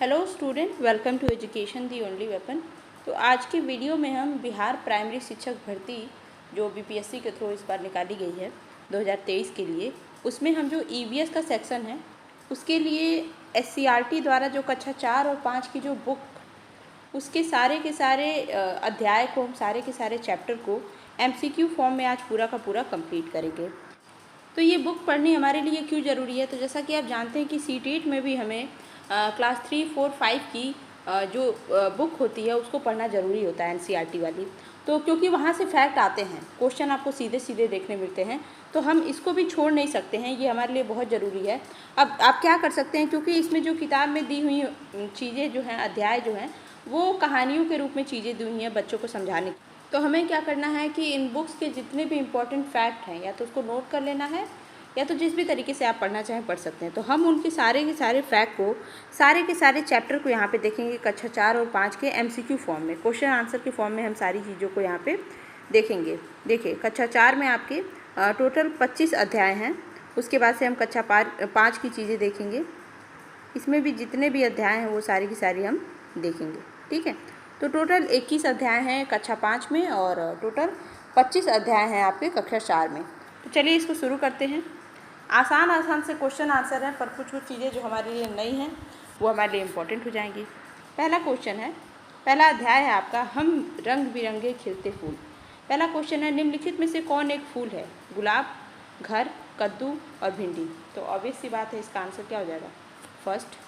Hello student, welcome to education the only weapon. तो आज की वीडियो में हम बिहार प्राइमरी शिक्षक भर्ती जो बीपीएससी के थ्रू इस बार निकाली गई है 2023 के लिए, उसमें हम जो ईवीएस का सेक्शन है उसके लिए एससीईआरटी द्वारा जो कक्षा 4 और 5 की जो बुक, उसके सारे के सारे अध्याय को, हम सारे के सारे चैप्टर को एमसीक्यू फॉर्म में आज पूरा का पूरा कंप्लीट करेंगे। तो ये बुक पढ़नी हमारे लिए क्यों ज़रूरी है? तो जैसा कि आप जानते हैं कि सीटेट में भी हमें क्लास 3, 4, 5 की जो बुक होती है उसको पढ़ना ज़रूरी होता है, एनसीईआरटी वाली। तो क्योंकि वहाँ से फैक्ट आते हैं, क्वेश्चन आपको सीधे सीधे देखने मिलते हैं, तो हम इसको भी छोड़ नहीं सकते हैं, ये हमारे लिए बहुत ज़रूरी है। अब आप क्या कर सकते हैं, क्योंकि इसमें जो किताब में दी हुई चीज़ें जो हैं, अध्याय जो हैं, वो कहानियों के रूप में चीज़ें दी हुई हैं बच्चों को समझाने की। तो हमें क्या करना है कि इन बुक्स के जितने भी इम्पोर्टेंट फैक्ट हैं, या तो उसको नोट कर लेना है, या तो जिस भी तरीके से आप पढ़ना चाहें पढ़ सकते हैं। तो हम उनके सारे के सारे फैक्ट को, सारे के सारे चैप्टर को यहाँ पे देखेंगे कक्षा 4 और 5 के एमसीक्यू फॉर्म में, क्वेश्चन आंसर के फॉर्म में हम सारी चीज़ों को यहाँ पे देखेंगे। देखिए, कक्षा 4 में आपके टोटल 25 अध्याय हैं। उसके बाद से हम कक्षा 5 की चीज़ें देखेंगे। इसमें भी जितने भी अध्याय हैं वो सारी की सारी हम देखेंगे, ठीक है। तो टोटल 21 अध्याय हैं कक्षा 5 में और टोटल 25 अध्याय हैं आपके कक्षा 4 में। तो चलिए इसको शुरू करते हैं। आसान से क्वेश्चन आंसर हैं, पर कुछ चीज़ें जो हमारे लिए नई हैं वो हमारे लिए इम्पोर्टेंट हो जाएंगी। पहला क्वेश्चन है, पहला अध्याय है आपका, हम रंग बिरंगे खिलते फूल। पहला क्वेश्चन है, निम्नलिखित में से कौन एक फूल है? गुलाब, घर, कद्दू और भिंडी। तो ऑब्वियस सी बात है, इसका आंसर क्या हो जाएगा? फर्स्ट।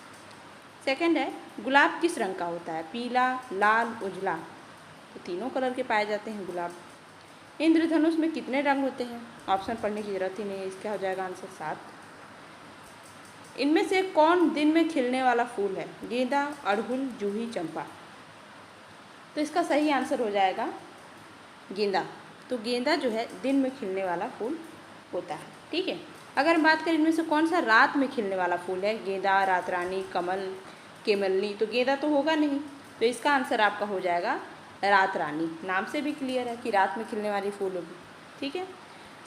सेकंड है, गुलाब किस रंग का होता है? पीला, लाल, उजला। तो तीनों कलर के पाए जाते हैं गुलाब। इंद्रधनुष में कितने रंग होते हैं? ऑप्शन पढ़ने की जरूरत ही नहीं है, इसका हो जाएगा आंसर 7। इनमें से कौन दिन में खिलने वाला फूल है? गेंदा, अड़हुल, जूही, चंपा। तो इसका सही आंसर हो जाएगा गेंदा। तो गेंदा जो है दिन में खिलने वाला फूल होता है, ठीक है। अगर हम बात करें इनमें से कौन सा रात में खिलने वाला फूल है? गेंदा, रात रानी, कमल, केमलनी। तो गेंदा तो होगा नहीं, तो इसका आंसर आपका हो जाएगा रात रानी। नाम से भी क्लियर है कि रात में खिलने वाली फूल होगी, ठीक है।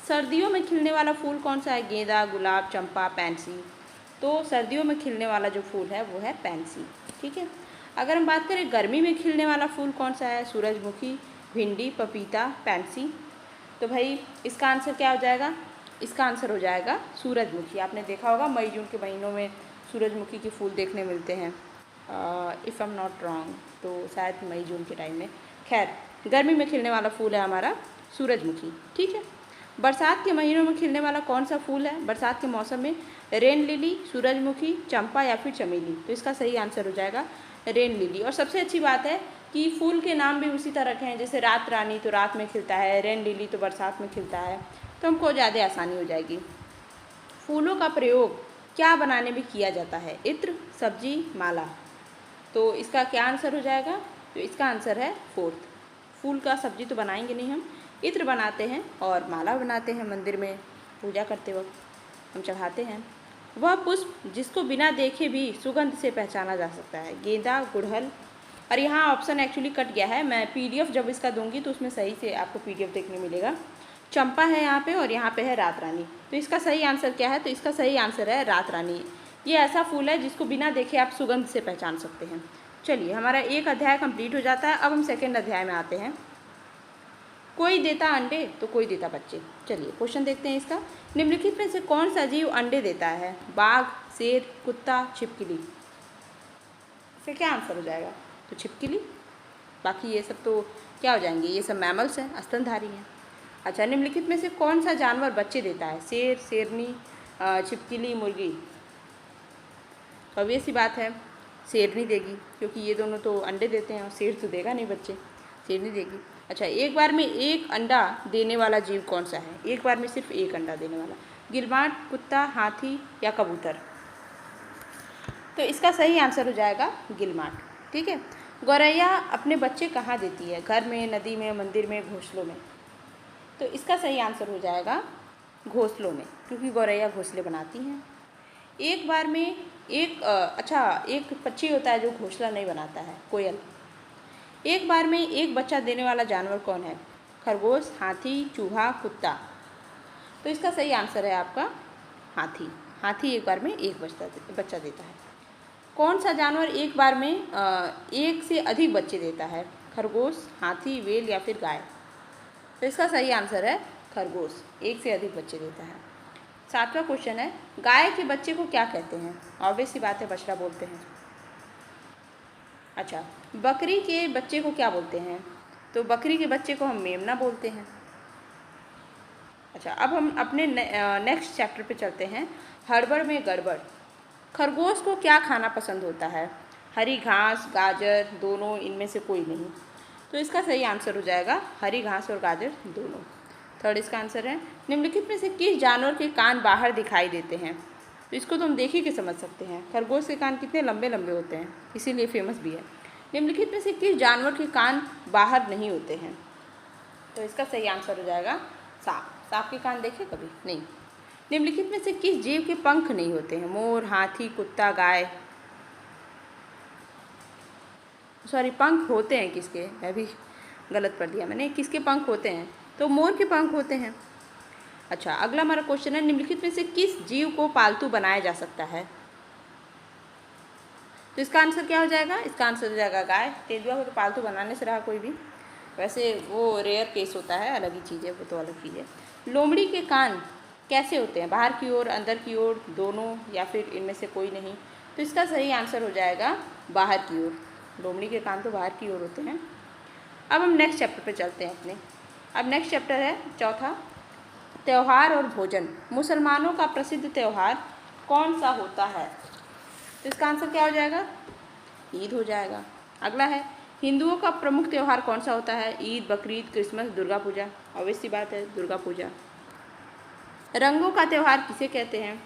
सर्दियों में खिलने वाला फूल कौन सा है? गेंदा, गुलाब, चंपा, पैंसी। तो सर्दियों में खिलने वाला जो फूल है वो है पैंसी, ठीक है। अगर हम बात करें गर्मी में खिलने वाला फूल कौन सा है? सूरजमुखी, भिंडी, पपीता, पैंसी। तो भाई इसका आंसर क्या हो जाएगा? इसका आंसर हो जाएगा सूरजमुखी। आपने देखा होगा मई जून के महीनों में सूरजमुखी के फूल देखने मिलते हैं, if I am not wrong, तो शायद मई जून के टाइम में। खैर, गर्मी में खिलने वाला फूल है हमारा सूरजमुखी, ठीक है। बरसात के महीनों में खिलने वाला कौन सा फूल है बरसात के मौसम में? रेन लिली, सूरजमुखी, चंपा या फिर चमेली। तो इसका सही आंसर हो जाएगा रेन लिली। और सबसे अच्छी बात है कि फूल के नाम भी उसी तरह के हैं, जैसे रात रानी तो रात में खिलता है, रेन लिली तो बरसात में खिलता है, तो हमको ज़्यादा आसानी हो जाएगी। फूलों का प्रयोग क्या बनाने में किया जाता है? इत्र, सब्जी, माला। तो इसका क्या आंसर हो जाएगा? तो इसका आंसर है फोर्थ। फूल का सब्जी तो बनाएंगे नहीं हम, इत्र बनाते हैं और माला बनाते हैं, मंदिर में पूजा करते वक्त हम चढ़ाते हैं। वह पुष्प जिसको बिना देखे भी सुगंध से पहचाना जा सकता है? गेंदा, गुड़हल। और यहाँ ऑप्शन एक्चुअली कट गया है, मैं पीडीएफ जब इसका दूंगी तो उसमें सही से आपको पीडीएफ देखने मिलेगा। चंपा है यहाँ पे और यहाँ पे है रात रानी। तो इसका सही आंसर क्या है? तो इसका सही आंसर है रात रानी। ये ऐसा फूल है जिसको बिना देखे आप सुगंध से पहचान सकते हैं। चलिए, हमारा एक अध्याय कंप्लीट हो जाता है। अब हम सेकेंड अध्याय में आते हैं। कोई देता अंडे तो कोई देता बच्चे। चलिए क्वेश्चन देखते हैं इसका। निम्नलिखित में से कौन सा जीव अंडे देता है? बाघ, शेर, कुत्ता, छिपकली। इसका क्या आंसर हो जाएगा? तो छिपकली। बाकी ये सब तो क्या हो जाएंगे? ये सब मैमल्स हैं, स्तनधारी हैं। अच्छा, निम्नलिखित में से कौन सा जानवर बच्चे देता है? शेर, शेरनी, छिपकली, मुर्गी। ऑब्वियस सी बात है, शेरनी देगी, क्योंकि ये दोनों तो अंडे देते हैं और शेर तो देगा नहीं बच्चे, शेरनी देगी। अच्छा, एक बार में एक अंडा देने वाला जीव कौन सा है? एक बार में सिर्फ एक अंडा देने वाला? गिलबाट, कुत्ता, हाथी या कबूतर। तो इसका सही आंसर हो जाएगा गिलमाट, ठीक है। गौरैया अपने बच्चे कहाँ देती है? घर में, नदी में, मंदिर में, घोंसलों में। तो इसका सही आंसर हो जाएगा घोंसलों में, क्योंकि गौरैया घोंसले बनाती हैं। एक बार में एक एक पक्षी होता है जो घोंसला नहीं बनाता है, कोयल। एक बार में एक बच्चा देने वाला जानवर कौन है? खरगोश, हाथी, चूहा, कुत्ता। तो इसका सही आंसर है आपका हाथी। हाथी एक बार में एक बच्चा देता है। कौन सा जानवर एक बार में एक से अधिक बच्चे देता है? खरगोश, हाथी, व्हेल या फिर गाय? तो इसका सही आंसर है खरगोश, एक से अधिक बच्चे देता है। 7वां क्वेश्चन है, गाय के बच्चे को क्या कहते हैं? ऑब्वियस सी बात है, बछड़ा बोलते हैं। अच्छा, बकरी के बच्चे को क्या बोलते हैं? तो बकरी के बच्चे को हम मेमना बोलते हैं। अच्छा, अब हम अपने नेक्स्ट चैप्टर पे चलते हैं, हड़बड़ में गड़बड़। खरगोश को क्या खाना पसंद होता है? हरी घास, गाजर, दोनों, इनमें से कोई नहीं। तो इसका सही आंसर हो जाएगा हरी घास और गाजर दोनों। 3rd इसका आंसर है, निम्नलिखित में से किस जानवर के कान बाहर दिखाई देते हैं? तो इसको तो हम देख ही के समझ सकते हैं, खरगोश के कान कितने लंबे लंबे होते हैं, इसीलिए फेमस भी है। निम्नलिखित में से किस जानवर के कान बाहर नहीं होते हैं? तो इसका सही आंसर हो जाएगा सांप। सांप के कान देखे कभी? नहीं। निम्नलिखित में से किस जीव के पंख नहीं होते हैं? मोर, हाथी, कुत्ता, गाय? सॉरी, पंख होते हैं किसके, मैं भी गलत पढ़ दिया मैंने, किसके पंख होते हैं? तो मोर के पंख होते हैं। अच्छा, अगला हमारा क्वेश्चन है, निम्नलिखित में से किस जीव को पालतू बनाया जा सकता है? तो इसका आंसर क्या हो जाएगा? इसका आंसर हो जाएगा गाय। तेंदुआ को तो पालतू बनाने से रहा कोई भी, वैसे वो रेयर केस होता है, अलग ही चीज़ है, वो तो अलग चीज़ है। लोमड़ी के कान कैसे होते हैं? बाहर की ओर, अंदर की ओर, दोनों, या फिर इनमें से कोई नहीं? तो इसका सही आंसर हो जाएगा बाहर की ओर। लोमड़ी के कान तो बाहर की ओर होते हैं। अब हम नेक्स्ट चैप्टर पे चलते हैं अपने। अब नेक्स्ट चैप्टर है 4था, त्यौहार और भोजन। मुसलमानों का प्रसिद्ध त्यौहार कौन सा होता है? तो इसका आंसर क्या हो जाएगा? ईद हो जाएगा। अगला है, हिंदुओं का प्रमुख त्यौहार कौन सा होता है? ईद, बकरीद, क्रिसमस, दुर्गा पूजा? ऑब्वियस सी बात है, दुर्गा पूजा। रंगों का त्यौहार किसे कहते हैं?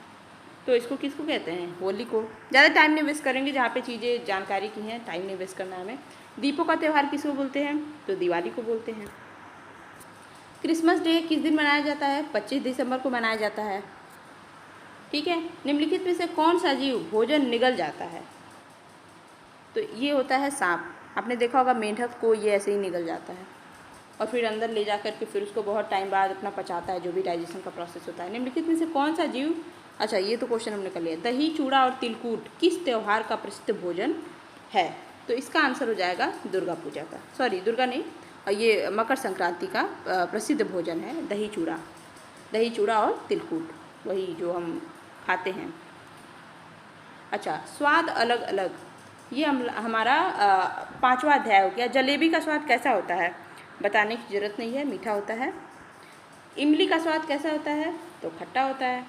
तो इसको किसको कहते हैं? होली को। ज़्यादा टाइम नहीं वेस्ट करेंगे, जहाँ पे चीज़ें जानकारी की हैं, टाइम नहीं वेस्ट करना हमें। दीपों का त्यौहार किसको बोलते हैं? तो दिवाली को बोलते हैं। क्रिसमस डे किस दिन मनाया जाता है? 25 दिसंबर को मनाया जाता है। ठीक है। निम्नलिखित में से कौन सा जीव भोजन निगल जाता है? तो ये होता है सांप। आपने देखा होगा मेंढक को ये ऐसे ही निगल जाता है और फिर अंदर ले जा कर के फिर उसको बहुत टाइम बाद अपना पचाता है, जो भी डाइजेशन का प्रोसेस होता है। निम्नलिखित में से कौन सा जीव, अच्छा ये तो क्वेश्चन हमने कर लिया, दही, चूड़ा और तिलकूट किस त्यौहार का प्रसिद्ध भोजन है? तो इसका आंसर हो जाएगा दुर्गा पूजा का, सॉरी दुर्गा नहीं, ये मकर संक्रांति का प्रसिद्ध भोजन है दही चूड़ा और तिलकूट, वही जो हम खाते हैं। अच्छा, स्वाद अलग अलग, ये हमारा 5वां अध्याय हो गया। जलेबी का स्वाद कैसा होता है? बताने की ज़रूरत नहीं है, मीठा होता है। इमली का स्वाद कैसा होता है? तो खट्टा होता है।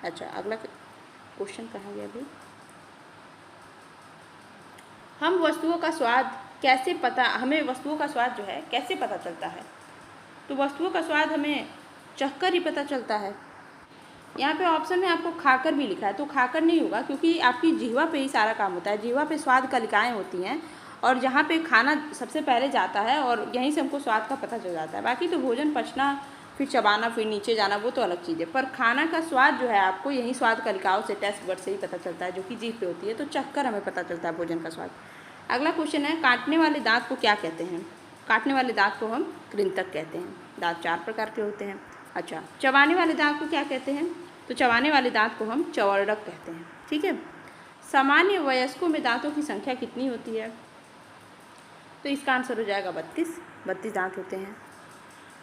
अच्छा, अगला क्वेश्चन कहाँ गया अभी? हमें वस्तुओं का स्वाद जो है कैसे पता चलता है? तो वस्तुओं का स्वाद हमें चखकर ही पता चलता है। यहाँ पे ऑप्शन में आपको खाकर भी लिखा है, तो खाकर नहीं होगा क्योंकि आपकी जिह्वा पे ही सारा काम होता है। जिह्वा पे स्वाद कलिकाएँ होती हैं और जहाँ पे खाना सबसे पहले जाता है और यहीं से हमको स्वाद का पता चल जाता है। बाकी तो भोजन पचना, फिर चबाना, फिर नीचे जाना, वो तो अलग चीज़ है, पर खाना का स्वाद जो है आपको यहीं स्वाद कलिकाओं से, टेस्ट बड से ही पता चलता है, जो कि जीभ पे होती है। तो चखकर हमें पता चलता है भोजन का स्वाद। अगला क्वेश्चन है, काटने वाले दांत को क्या कहते हैं? काटने वाले दांत को हम कृंतक कहते हैं। दांत 4 प्रकार के होते हैं। अच्छा, चबाने वाले दांत को क्या कहते हैं? तो चबाने वाले दांत को हम चवर्णक कहते हैं। ठीक है। सामान्य वयस्कों में दांतों की संख्या कितनी होती है? तो इसका आंसर हो जाएगा 32 दांत होते हैं।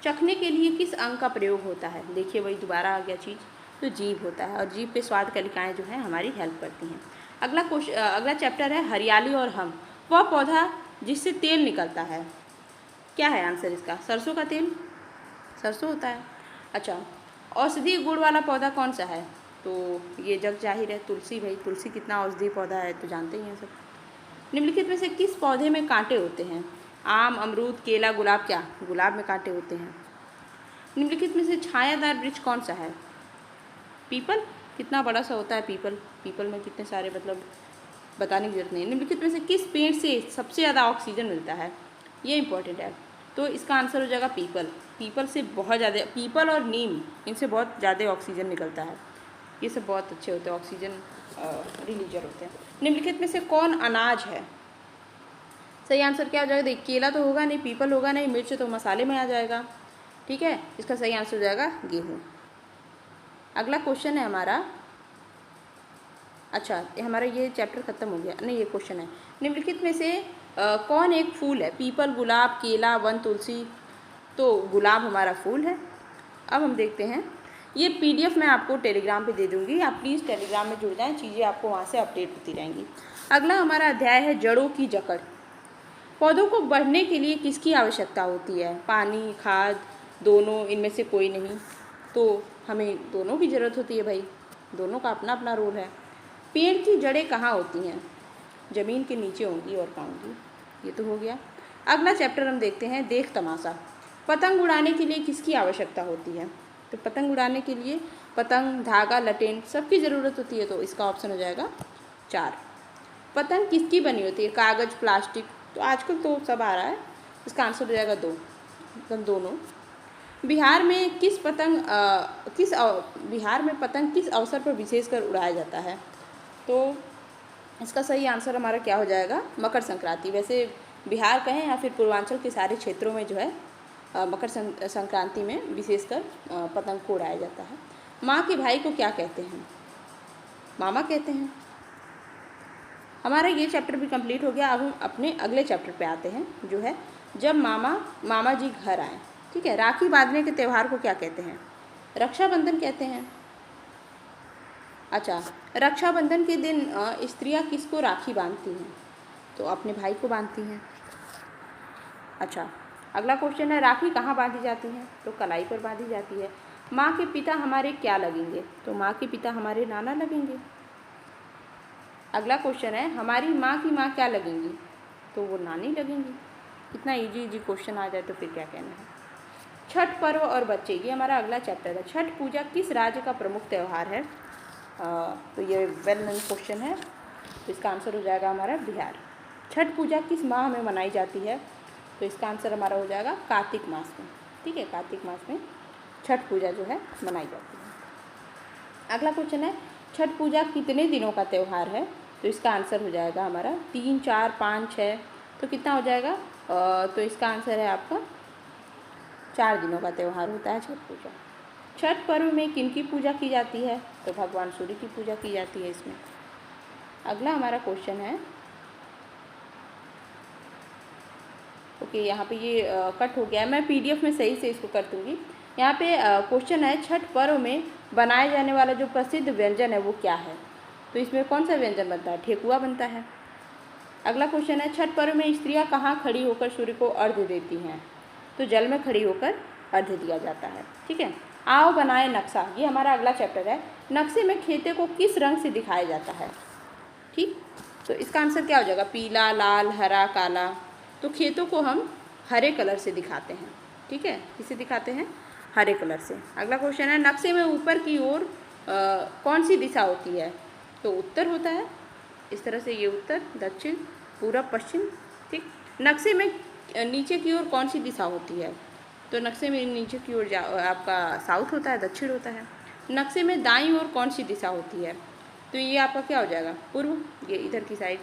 चखने के लिए किस अंग का प्रयोग होता है? देखिए वही दोबारा आ गया चीज़, तो जीभ होता है और जीभ पे स्वाद कलिकाएँ जो हैं हमारी हेल्प करती हैं। अगला चैप्टर है हरियाली और हम। वह पौधा जिससे तेल निकलता है, क्या है आंसर इसका? सरसों का तेल, सरसों होता है। अच्छा, औषधीय गुण वाला पौधा कौन सा है? तो ये जग जाहिर है, तुलसी। भाई तुलसी कितना औषधीय पौधा है तो जानते ही हैं सब। निम्नलिखित में से किस पौधे में कांटे होते हैं? आम, अमरूद, केला, गुलाब? क्या गुलाब में कांटे होते हैं? निम्नलिखित में से छायादार वृक्ष कौन सा है? पीपल। कितना बड़ा सा होता है पीपल में कितने सारे, मतलब बताने की जरूरत नहीं। निम्नलिखित में से किस पेड़ से सबसे ज़्यादा ऑक्सीजन मिलता है? ये इंपॉर्टेंट है। तो इसका आंसर हो जाएगा पीपल से बहुत ज़्यादा, पीपल और नीम, इनसे बहुत ज़्यादा ऑक्सीजन निकलता है। ये सब बहुत अच्छे होते हैं, ऑक्सीजन रिलीजर होते हैं। निम्नलिखित में से कौन अनाज है? सही आंसर क्या हो जाएगा? देखिए, केला तो होगा नहीं, पीपल होगा नहीं, मिर्च तो मसाले में आ जाएगा। ठीक है, इसका सही आंसर हो जाएगा गेहूँ। अगला क्वेश्चन है हमारा, अच्छा, हमारा ये चैप्टर ख़त्म हो गया। नहीं, ये क्वेश्चन है, निम्नलिखित में से कौन एक फूल है? पीपल, गुलाब, केला, वन, तुलसी। तो गुलाब हमारा फूल है। अब हम देखते हैं, ये PDF मैं आपको टेलीग्राम पे दे दूँगी, आप प्लीज़ टेलीग्राम में जुड़ जाएँ, चीज़ें आपको वहाँ से अपडेट होती रहेंगी। अगला हमारा अध्याय है जड़ों की जकड़। पौधों को बढ़ने के लिए किसकी आवश्यकता होती है? पानी, खाद, दोनों, इनमें से कोई नहीं। तो हमें दोनों की ज़रूरत होती है भाई, दोनों का अपना अपना रोल है। पेड़ की जड़ें कहाँ होती हैं? ज़मीन के नीचे होंगी और कहाँ होंगी? ये तो हो गया। अगला चैप्टर हम देखते हैं देख तमाशा। पतंग उड़ाने के लिए किसकी आवश्यकता होती है? तो पतंग उड़ाने के लिए पतंग, धागा, लटेन सबकी ज़रूरत होती है, तो इसका ऑप्शन हो जाएगा 4। पतंग किसकी बनी होती है? कागज़, प्लास्टिक। तो आजकल तो सब आ रहा है, इसका आंसर हो जाएगा 2, मतलब दोनों। बिहार में बिहार में पतंग किस अवसर पर विशेषकर उड़ाया जाता है? तो इसका सही आंसर हमारा क्या हो जाएगा? मकर संक्रांति। वैसे बिहार कहें या फिर पूर्वांचल के सारे क्षेत्रों में जो है मकर संक्रांति में विशेषकर पतंग को उड़ाया जाता है। माँ के भाई को क्या कहते हैं? मामा कहते हैं। हमारा ये चैप्टर भी कंप्लीट हो गया। अब हम अपने अगले चैप्टर पे आते हैं, जो है जब मामा जी घर आए। ठीक है, राखी बांधने के त्यौहार को क्या कहते हैं? रक्षाबंधन कहते हैं। अच्छा, रक्षाबंधन के दिन स्त्रियां किसको राखी बांधती हैं? तो अपने भाई को बांधती हैं। अच्छा, अगला क्वेश्चन है राखी कहाँ बांधी जाती है? तो कलाई पर बांधी जाती है। माँ के पिता हमारे क्या लगेंगे? तो माँ के पिता हमारे नाना लगेंगे। अगला क्वेश्चन है हमारी माँ की माँ क्या लगेंगी? तो वो नानी लगेंगी। इतना इजी क्वेश्चन आ जाए तो फिर क्या कहना है। छठ पर्व और बच्चे, ये हमारा अगला चैप्टर है। छठ पूजा किस राज्य का प्रमुख त्यौहार है? तो ये वेल नोन क्वेश्चन है, तो इसका आंसर हो जाएगा हमारा बिहार। छठ पूजा किस माह में मनाई जाती है? तो इसका आंसर हमारा हो जाएगा कार्तिक मास में। ठीक है, कार्तिक मास में छठ पूजा जो है मनाई जाती है। अगला क्वेश्चन है छठ पूजा कितने दिनों का त्यौहार है? तो इसका आंसर हो जाएगा हमारा 3, 4, 5, 6। तो कितना हो जाएगा? तो इसका आंसर है आपका 4 दिनों का त्यौहार होता है छठ पूजा। छठ पर्व में किनकी पूजा की जाती है? तो भगवान सूर्य की पूजा की जाती है इसमें। अगला हमारा क्वेश्चन है, ओके, यहाँ पे ये कट हो गया है, मैं PDF में सही से इसको कर दूँगी। यहाँ पे क्वेश्चन है छठ पर्व में बनाए जाने वाला जो प्रसिद्ध व्यंजन है वो क्या है? तो इसमें कौन सा व्यंजन बनता है? ठेकुआ बनता है। अगला क्वेश्चन है छठ पर्व में स्त्रियाँ कहाँ खड़ी होकर सूर्य को अर्घ्य देती हैं? तो जल में खड़ी होकर अर्घ्य दिया जाता है। ठीक है, आओ बनाए नक्शा, ये हमारा अगला चैप्टर है। नक्शे में खेतों को किस रंग से दिखाया जाता है? ठीक, तो इसका आंसर क्या हो जाएगा? पीला, लाल, हरा, काला। तो खेतों को हम हरे कलर से दिखाते हैं। ठीक है, किसे दिखाते हैं? हरे कलर से। अगला क्वेश्चन है नक्शे में ऊपर की ओर कौन सी दिशा होती है? तो उत्तर होता है, इस तरह से ये उत्तर, दक्षिण, पूरब, पश्चिम। ठीक, नक्शे में नीचे की ओर कौन सी दिशा होती है? तो नक्शे में नीचे की ओर आपका साउथ होता है, दक्षिण होता है। नक्शे में दाईं ओर कौन सी दिशा होती है? तो ये आपका क्या हो जाएगा? पूर्व, ये इधर की साइड।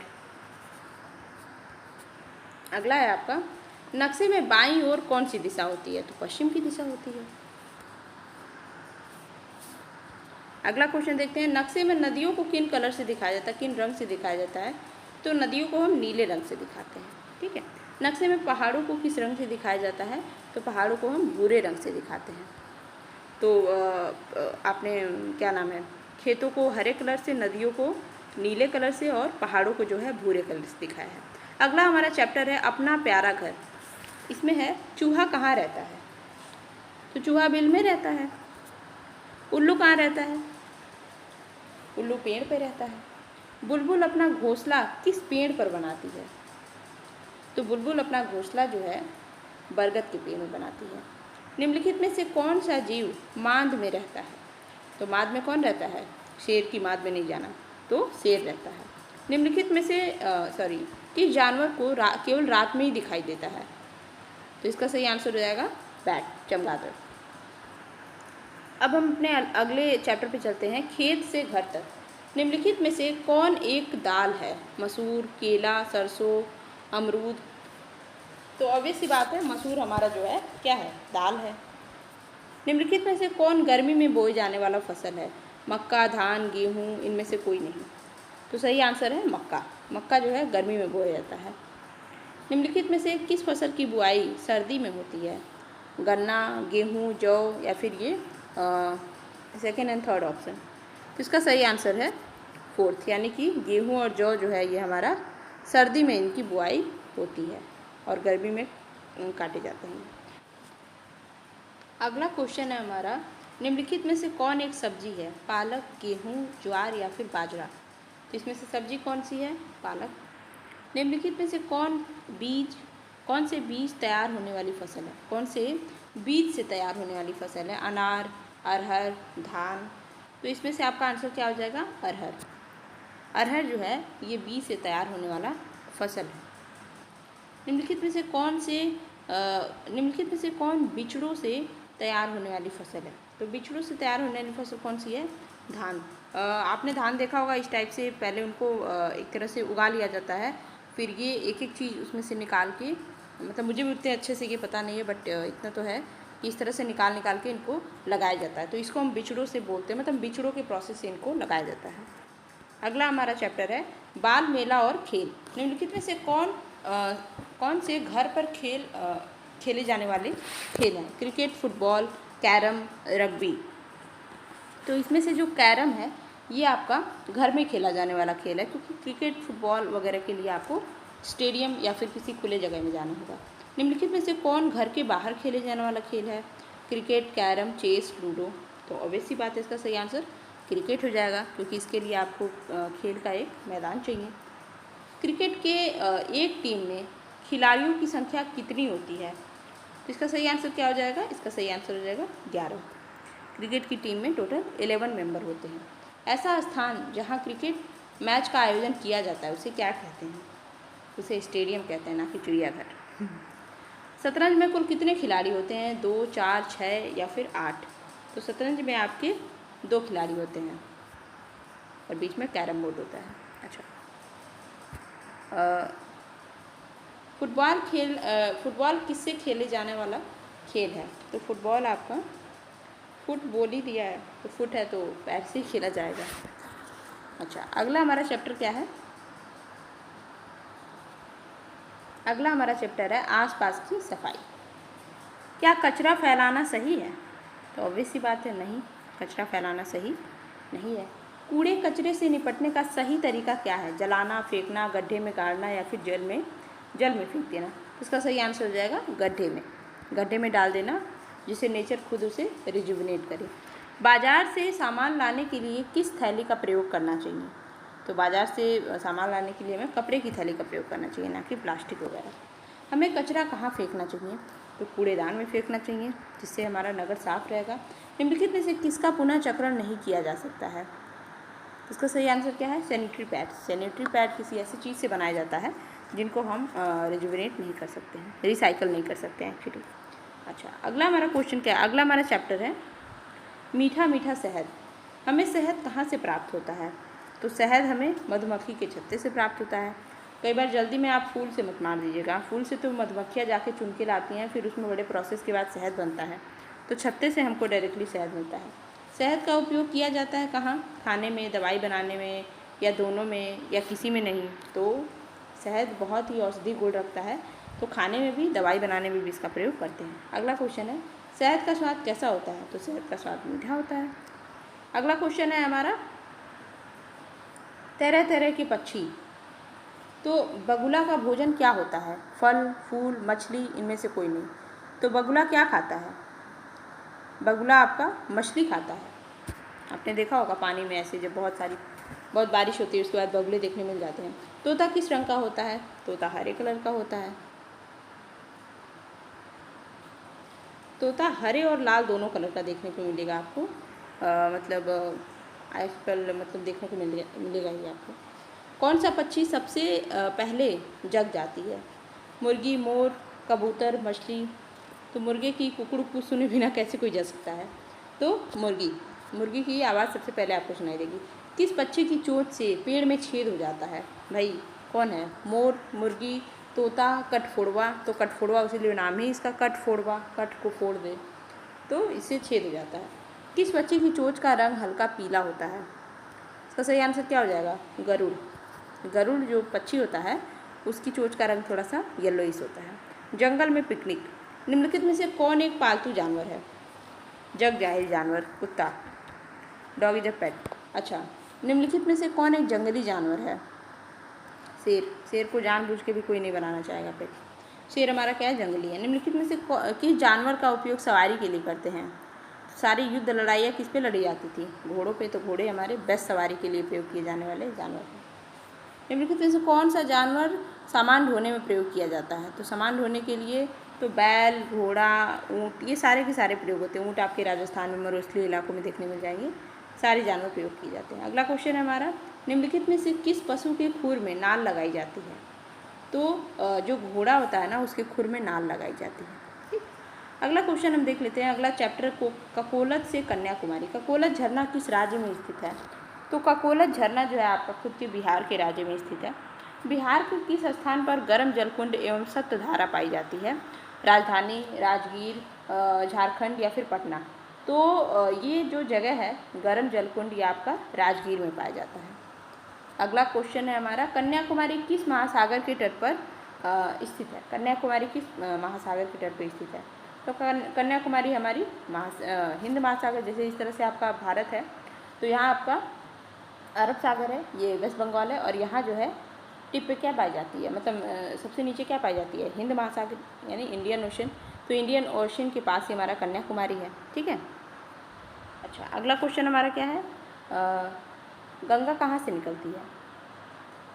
अगला है आपका नक्शे में बाईं ओर कौन सी दिशा होती है? तो पश्चिम की दिशा होती है। अगला क्वेश्चन देखते हैं नक्शे में नदियों को किन कलर से दिखाया जाता है, किन रंग से दिखाया जाता है? तो नदियों को हम नीले रंग से दिखाते हैं। ठीक है, नक्शे में पहाड़ों को किस रंग से दिखाया जाता है? तो पहाड़ों को हम भूरे रंग से दिखाते हैं। तो आपने क्या नाम है, खेतों को हरे कलर से, नदियों को नीले कलर से और पहाड़ों को जो है भूरे कलर से दिखाया है। अगला हमारा चैप्टर है अपना प्यारा घर। इसमें है चूहा कहाँ रहता है? तो चूहा बिल में रहता है। उल्लू कहाँ रहता है? उल्लू पेड़ पे रहता है। बुलबुल अपना घोंसला किस पेड़ पर बनाती है? तो बुलबुल अपना घोंसला जो है बरगद के पेड़ में बनाती है। निम्नलिखित में से कौन सा जीव मांद में रहता है? तो मांद में कौन रहता है? शेर की मांद में नहीं जाना, तो शेर रहता है। निम्नलिखित में से किस जानवर को केवल रात में ही दिखाई देता है? तो इसका सही आंसर हो जाएगा बैट, चमगादड़। अब हम अपने अगले चैप्टर पे चलते हैं खेत से घर तक। निम्नलिखित में से कौन एक दाल है? मसूर, केला, सरसों, अमरूद। तो ऑब्वियस सी बात है मसूर हमारा जो है क्या है? दाल है। निम्नलिखित में से कौन गर्मी में बोई जाने वाला फसल है? मक्का, धान, गेहूँ, इनमें से कोई नहीं। तो सही आंसर है मक्का। मक्का जो है गर्मी में बोया जाता है। निम्नलिखित में से किस फसल की बुआई सर्दी में होती है? गन्ना, गेहूँ, जौ या फिर ये सेकेंड एंड थर्ड ऑप्शन। तो इसका सही आंसर है फोर्थ, यानी कि गेहूँ और जौ जो है ये हमारा सर्दी में इनकी बुआई होती है और गर्मी में काटे जाते हैं। अगला क्वेश्चन है हमारा, निम्नलिखित में से कौन एक सब्जी है? पालक, गेहूँ, ज्वार या फिर बाजरा। तो इसमें से सब्जी कौन सी है? पालक। निम्नलिखित में से कौन से बीज तैयार होने वाली फसल है? कौन से बीज से तैयार होने वाली फसल है? अनार, अरहर, धान। तो इसमें से आपका आंसर क्या हो जाएगा? अरहर। अरहर जो है ये बीज से तैयार होने वाला फसल है। निम्नलिखित में से कौन बिचड़ों से तैयार होने वाली फसल है? तो बिचड़ों से तैयार होने वाली फसल कौन सी है? धान। आपने धान देखा होगा, इस टाइप से पहले उनको एक तरह से उगा लिया जाता है, फिर ये एक एक चीज़ उसमें से निकाल के, मतलब मुझे भी उतने अच्छे से ये पता नहीं है, बट इतना तो है कि इस तरह से निकाल के इनको लगाया जाता है। तो इसको हम बिचड़ों से बोलते हैं, मतलब बिचड़ों के प्रोसेस से इनको लगाया जाता है। अगला हमारा चैप्टर है बाल, मेला और खेल। निम्नलिखित में से कौन से घर पर खेले जाने वाले खेल हैं? Cricket, football, carrom, rugby. तो इसमें से जो कैरम है ये आपका घर में खेला जाने वाला खेल है, क्योंकि क्रिकेट, फुटबॉल वगैरह के लिए आपको स्टेडियम या फिर किसी खुले जगह में जाना होगा। निम्नलिखित में से कौन घर के बाहर खेले जाने वाला खेल है? Cricket, carrom, chess, ludo. तो ऑब्वियस सी बात है, इसका सही आंसर क्रिकेट हो जाएगा, क्योंकि इसके लिए आपको खेल का एक मैदान चाहिए। क्रिकेट के एक टीम में खिलाड़ियों की संख्या कितनी होती है? तो इसका सही आंसर क्या हो जाएगा? इसका सही आंसर हो जाएगा 11। क्रिकेट की टीम में टोटल 11 मेंबर होते हैं। ऐसा स्थान जहां क्रिकेट मैच का आयोजन किया जाता है उसे क्या कहते हैं? उसे स्टेडियम कहते हैं, ना कि चिड़ियाघर। शतरंज में कुल कितने खिलाड़ी होते हैं? 2, 4, 6 या फिर 8। तो शतरंज में आपके 2 खिलाड़ी होते हैं और बीच में कैरम बोर्ड होता है। अच्छा, फुटबॉल किससे खेले जाने वाला खेल है? तो फुटबॉल आपका फुट बोल ही दिया है, तो फुट है तो पैर से ही खेला जाएगा। अच्छा, अगला हमारा चैप्टर क्या है? अगला हमारा चैप्टर है आसपास की सफाई। क्या कचरा फैलाना सही है? तो ऑब्वियस सी बात है, नहीं, कचरा फैलाना सही नहीं है। कूड़े कचरे से निपटने का सही तरीका क्या है? जलाना, फेंकना, गड्ढे में गाड़ना या फिर जल में फेंक देना। इसका सही आंसर हो जाएगा गड्ढे में डाल देना, जिसे नेचर खुद उसे रिजुविनेट करे। बाजार से सामान लाने के लिए किस थैली का प्रयोग करना चाहिए? तो बाजार से सामान लाने के लिए हमें कपड़े की थैली का प्रयोग करना चाहिए, ना कि प्लास्टिक वगैरह। हमें कचरा कहाँ फेंकना चाहिए? तो कूड़ेदान में फेंकना चाहिए, जिससे हमारा नगर साफ रहेगा। निम्नलिखित में से किसका पुनः चक्रण नहीं किया जा सकता है? इसका सही आंसर क्या है? Sanitary pad. सैनिटरी पैड किसी ऐसी चीज़ से बनाया जाता है जिनको हम रिजुविनेट नहीं कर सकते हैं, रिसाइकल नहीं कर सकते हैं एक्चुअली। अच्छा, अगला हमारा क्वेश्चन क्या है? अगला हमारा चैप्टर है मीठा मीठा शहद। हमें शहद कहाँ से प्राप्त होता है? तो शहद हमें मधुमक्खी के छत्ते से प्राप्त होता है। कई बार जल्दी में आप फूल से मत मार दीजिएगा, फूल से तो मधुमक्खियाँ जाके चुन के लाती हैं, फिर उसमें बड़े प्रोसेस के बाद शहद बनता है। तो छत्ते से हमको डायरेक्टली शहद मिलता है। शहद का उपयोग किया जाता है कहाँ? खाने में, दवाई बनाने में, या दोनों में, या किसी में नहीं। तो शहद बहुत ही औषधि गुण रखता है, तो खाने में भी, दवाई बनाने में भी इसका प्रयोग करते हैं। अगला क्वेश्चन है शहद का स्वाद कैसा होता है? तो शहद का स्वाद मीठा होता है। अगला क्वेश्चन है हमारा तरह तरह के पक्षी। तो बगुला का भोजन क्या होता है? फल, फूल, मछली, इनमें से कोई नहीं। तो बगुला क्या खाता है? बगुला आपका मछली खाता है। आपने देखा होगा पानी में ऐसे जब बहुत बारिश होती है उसके बाद बगुले देखने मिल जाते हैं। तोता किस रंग का होता है? तोता हरे कलर का होता है। तोता हरे और लाल दोनों कलर का देखने को मिलेगा आपको, आजकल देखने को मिलेगा ही आपको। कौन सा पक्षी सबसे पहले जग जाती है? मुर्गी, मोर, कबूतर, मछली। तो मुर्गे की कुकड़ू सुने बिना कैसे कोई जग सकता है? तो मुर्गी की आवाज़ सबसे पहले आपको सुनाई देगी। किस पक्षी की चोंच से पेड़ में छेद हो जाता है? भाई कौन है? मोर, मुर्गी, तोता, कटफोड़वा। तो कटफोड़वा इसीलिए नाम ही इसका कटफोड़वा, कट को फोड़ दे तो इससे छेद हो जाता है। किस पक्षी की चोंच का रंग हल्का पीला होता है? इसका सही आंसर क्या हो जाएगा? गरुड़। गरुड़ जो पक्षी होता है उसकी चोंच का रंग थोड़ा सा येलोइश होता है। जंगल में पिकनिक। निम्नलिखित में से कौन एक पालतू जानवर है? जग जाहिर जानवर, कुत्ता, डॉग इज अ पेट। अच्छा, निम्नलिखित में से कौन एक जंगली जानवर है? शेर। शेर को जानबूझ के भी कोई नहीं बनाना चाहेगा पेट। शेर हमारा क्या है? जंगली है। निम्नलिखित में से किस जानवर का उपयोग सवारी के लिए करते हैं? सारी युद्ध लड़ाइयाँ किस पे लड़ी जाती थी? घोड़ों पे। तो घोड़े हमारे बेस्ट सवारी के लिए प्रयोग किए जाने वाले जानवर हैं। निम्नलिखित में से कौन सा जानवर सामान ढोने में प्रयोग किया जाता है? तो सामान ढोने के लिए तो बैल, घोड़ा, ऊँट, ये सारे के सारे प्रयोग होते हैं। ऊँट आपके राजस्थान में मरुस्थलीय इलाकों में देखने मिल जाएंगे। सारे जानवर प्रयोग किए जाते हैं। अगला क्वेश्चन है हमारा, निम्नलिखित में से किस पशु के खुर में नाल लगाई जाती है? तो जो घोड़ा होता है ना उसके खुर में नाल लगाई जाती है। ठीक। अगला क्वेश्चन हम देख लेते हैं। अगला चैप्टर को ककोलत से कन्याकुमारी। ककोलत झरना किस राज्य में स्थित है? तो ककोलत झरना जो है आपका खुद के बिहार के राज्य में स्थित है। बिहार के किस स्थान पर गर्म जलकुंड एवं सप्तधारा पाई जाती है? राजधानी, राजगीर, झारखंड या फिर पटना? तो ये जो जगह है गर्म जलकुंड ये आपका राजगीर में पाया जाता है। अगला क्वेश्चन है हमारा, कन्याकुमारी किस महासागर के तट पर स्थित है? कन्याकुमारी किस महासागर के तट पर स्थित है? तो कन्याकुमारी हमारी हिंद महासागर, जैसे इस तरह से आपका भारत है तो यहाँ आपका अरब सागर है, ये वेस्ट बंगाल है, और यहाँ जो है टिप पे क्या पाई जाती है, मतलब सबसे नीचे क्या पाई जाती है? हिंद महासागर यानी इंडियन ओशन। तो इंडियन ओशन के पास ही हमारा कन्याकुमारी है। ठीक है। अच्छा, अगला क्वेश्चन हमारा क्या है, गंगा कहाँ से निकलती है?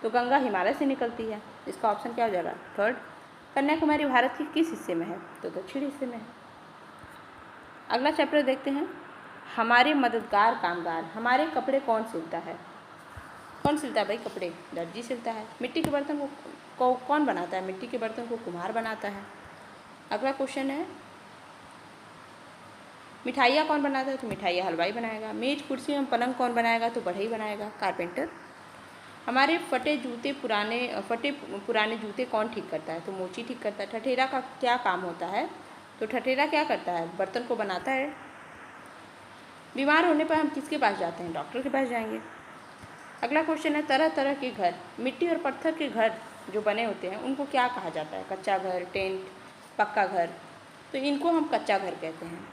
तो गंगा हिमालय से निकलती है। इसका ऑप्शन क्या हो जाएगा? थर्ड। कन्याकुमारी भारत के किस हिस्से में है? तो दक्षिण हिस्से में है। अगला चैप्टर देखते हैं, हमारे मददगार कामगार। हमारे कपड़े कौन सिलता है? कौन सिलता है भाई कपड़े? दर्जी सिलता है। मिट्टी के बर्तन को कौन बनाता है? मिट्टी के बर्तन को कुम्हार बनाता है। अगला क्वेश्चन है, मिठाइयाँ कौन बनाता है? तो मिठाइयाँ हलवाई बनाएगा। मेज, कुर्सी एवं पलंग कौन बनाएगा? तो बढ़ई बनाएगा, कारपेंटर। हमारे फटे पुराने जूते कौन ठीक करता है? तो मोची ठीक करता है। ठठेरा का क्या काम होता है? तो ठठेरा क्या करता है? बर्तन को बनाता है। बीमार होने पर हम किसके पास जाते हैं? डॉक्टर के पास जाएंगे। अगला क्वेश्चन है, तरह तरह के घर, मिट्टी और पत्थर के घर जो बने होते हैं उनको क्या कहा जाता है? कच्चा घर, टेंट, पक्का घर। तो इनको हम कच्चा घर कहते हैं।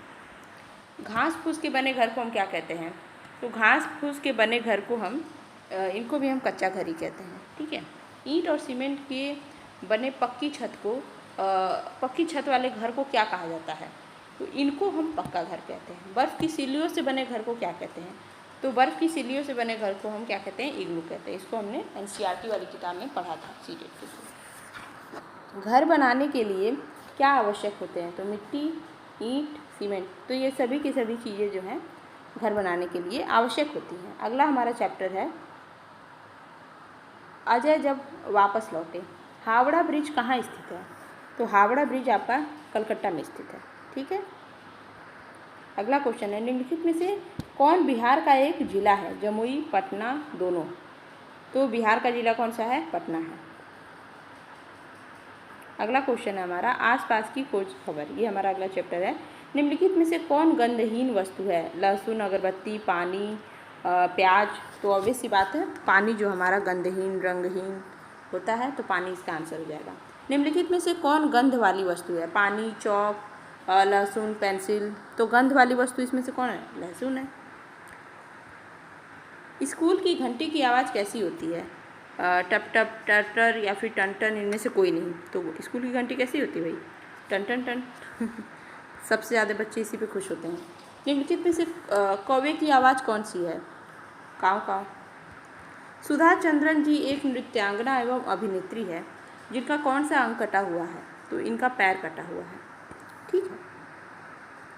घास फूस के बने घर को हम क्या कहते हैं? तो घास फूस के बने घर को हम इनको भी हम कच्चा घर ही कहते हैं। ठीक है। ईंट और सीमेंट के बने पक्की छत वाले घर को क्या कहा जाता है? तो इनको हम पक्का घर कहते हैं। बर्फ़ की सिल्लियों से बने घर को क्या कहते हैं? तो बर्फ़ की सिल्लियों से बने घर को हम क्या कहते हैं? इग्लू कहते हैं। इसको हमने NCERT वाली किताब में पढ़ा था सीटेट के। घर बनाने के लिए क्या आवश्यक होते हैं? तो मिट्टी, ईंट, सीमेंट। तो ये सभी की सभी चीज़ें जो हैं घर बनाने के लिए आवश्यक होती हैं। अगला हमारा चैप्टर है, अजय जब वापस लौटे। हावड़ा ब्रिज कहाँ स्थित है? तो हावड़ा ब्रिज आपका कलकत्ता में स्थित है। ठीक है। अगला क्वेश्चन है, निम्नलिखित में से कौन बिहार का एक जिला है? जमुई, पटना, दोनों। तो बिहार का जिला कौन सा है? पटना है। अगला क्वेश्चन है हमारा, आसपास की खोज खबर। ये हमारा अगला चैप्टर है। निम्नलिखित में से कौन गंधहीन वस्तु है? लहसुन, अगरबत्ती, पानी, प्याज। तो ऑब्वियस सी बात है, पानी जो हमारा गंधहीन, रंगहीन होता है, तो पानी इसका आंसर हो जाएगा। निम्नलिखित में से कौन गंध वाली वस्तु है? पानी, चौक, लहसुन, पेंसिल। तो गंध वाली वस्तु इसमें से कौन है? लहसुन है। स्कूल की घंटी की आवाज़ कैसी होती है? टप टप, टर या फिर टन टन, इनमें से कोई नहीं। तो स्कूल की घंटी कैसी होती है भाई? टन टन टन। सबसे ज़्यादा बच्चे इसी पे खुश होते हैं। निम्नलिखित में से कौवे की आवाज़ कौन सी है? काव काव। सुधा चंद्रन जी एक नृत्यांगना एवं अभिनेत्री है जिनका कौन सा अंग कटा हुआ है? तो इनका पैर कटा हुआ है। ठीक है,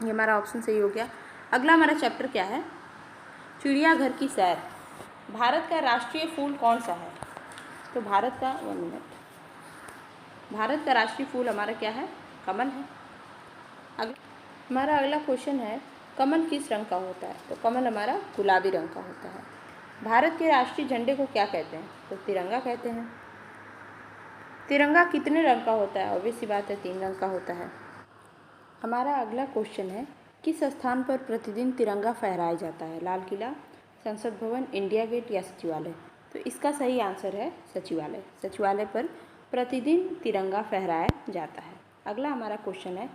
ये हमारा ऑप्शन सही हो गया। अगला हमारा चैप्टर क्या है? चिड़ियाघर की सैर। भारत का राष्ट्रीय फूल कौन सा है? तो भारत का भारत का राष्ट्रीय फूल हमारा क्या है? कमल है। हमारा अगला क्वेश्चन है, कमल किस रंग का होता है? तो कमल हमारा गुलाबी रंग का होता है। भारत के राष्ट्रीय झंडे को क्या कहते हैं? तो तिरंगा कहते हैं। तिरंगा कितने रंग का होता है? ऑब्वियस सी बात है, 3 रंग का होता है। हमारा अगला क्वेश्चन है, किस स्थान पर प्रतिदिन तिरंगा फहराया जाता है? लाल किला, संसद भवन, इंडिया गेट या सचिवालय? तो इसका सही आंसर है सचिवालय। सचिवालय पर प्रतिदिन तिरंगा फहराया जाता है। अगला हमारा क्वेश्चन है,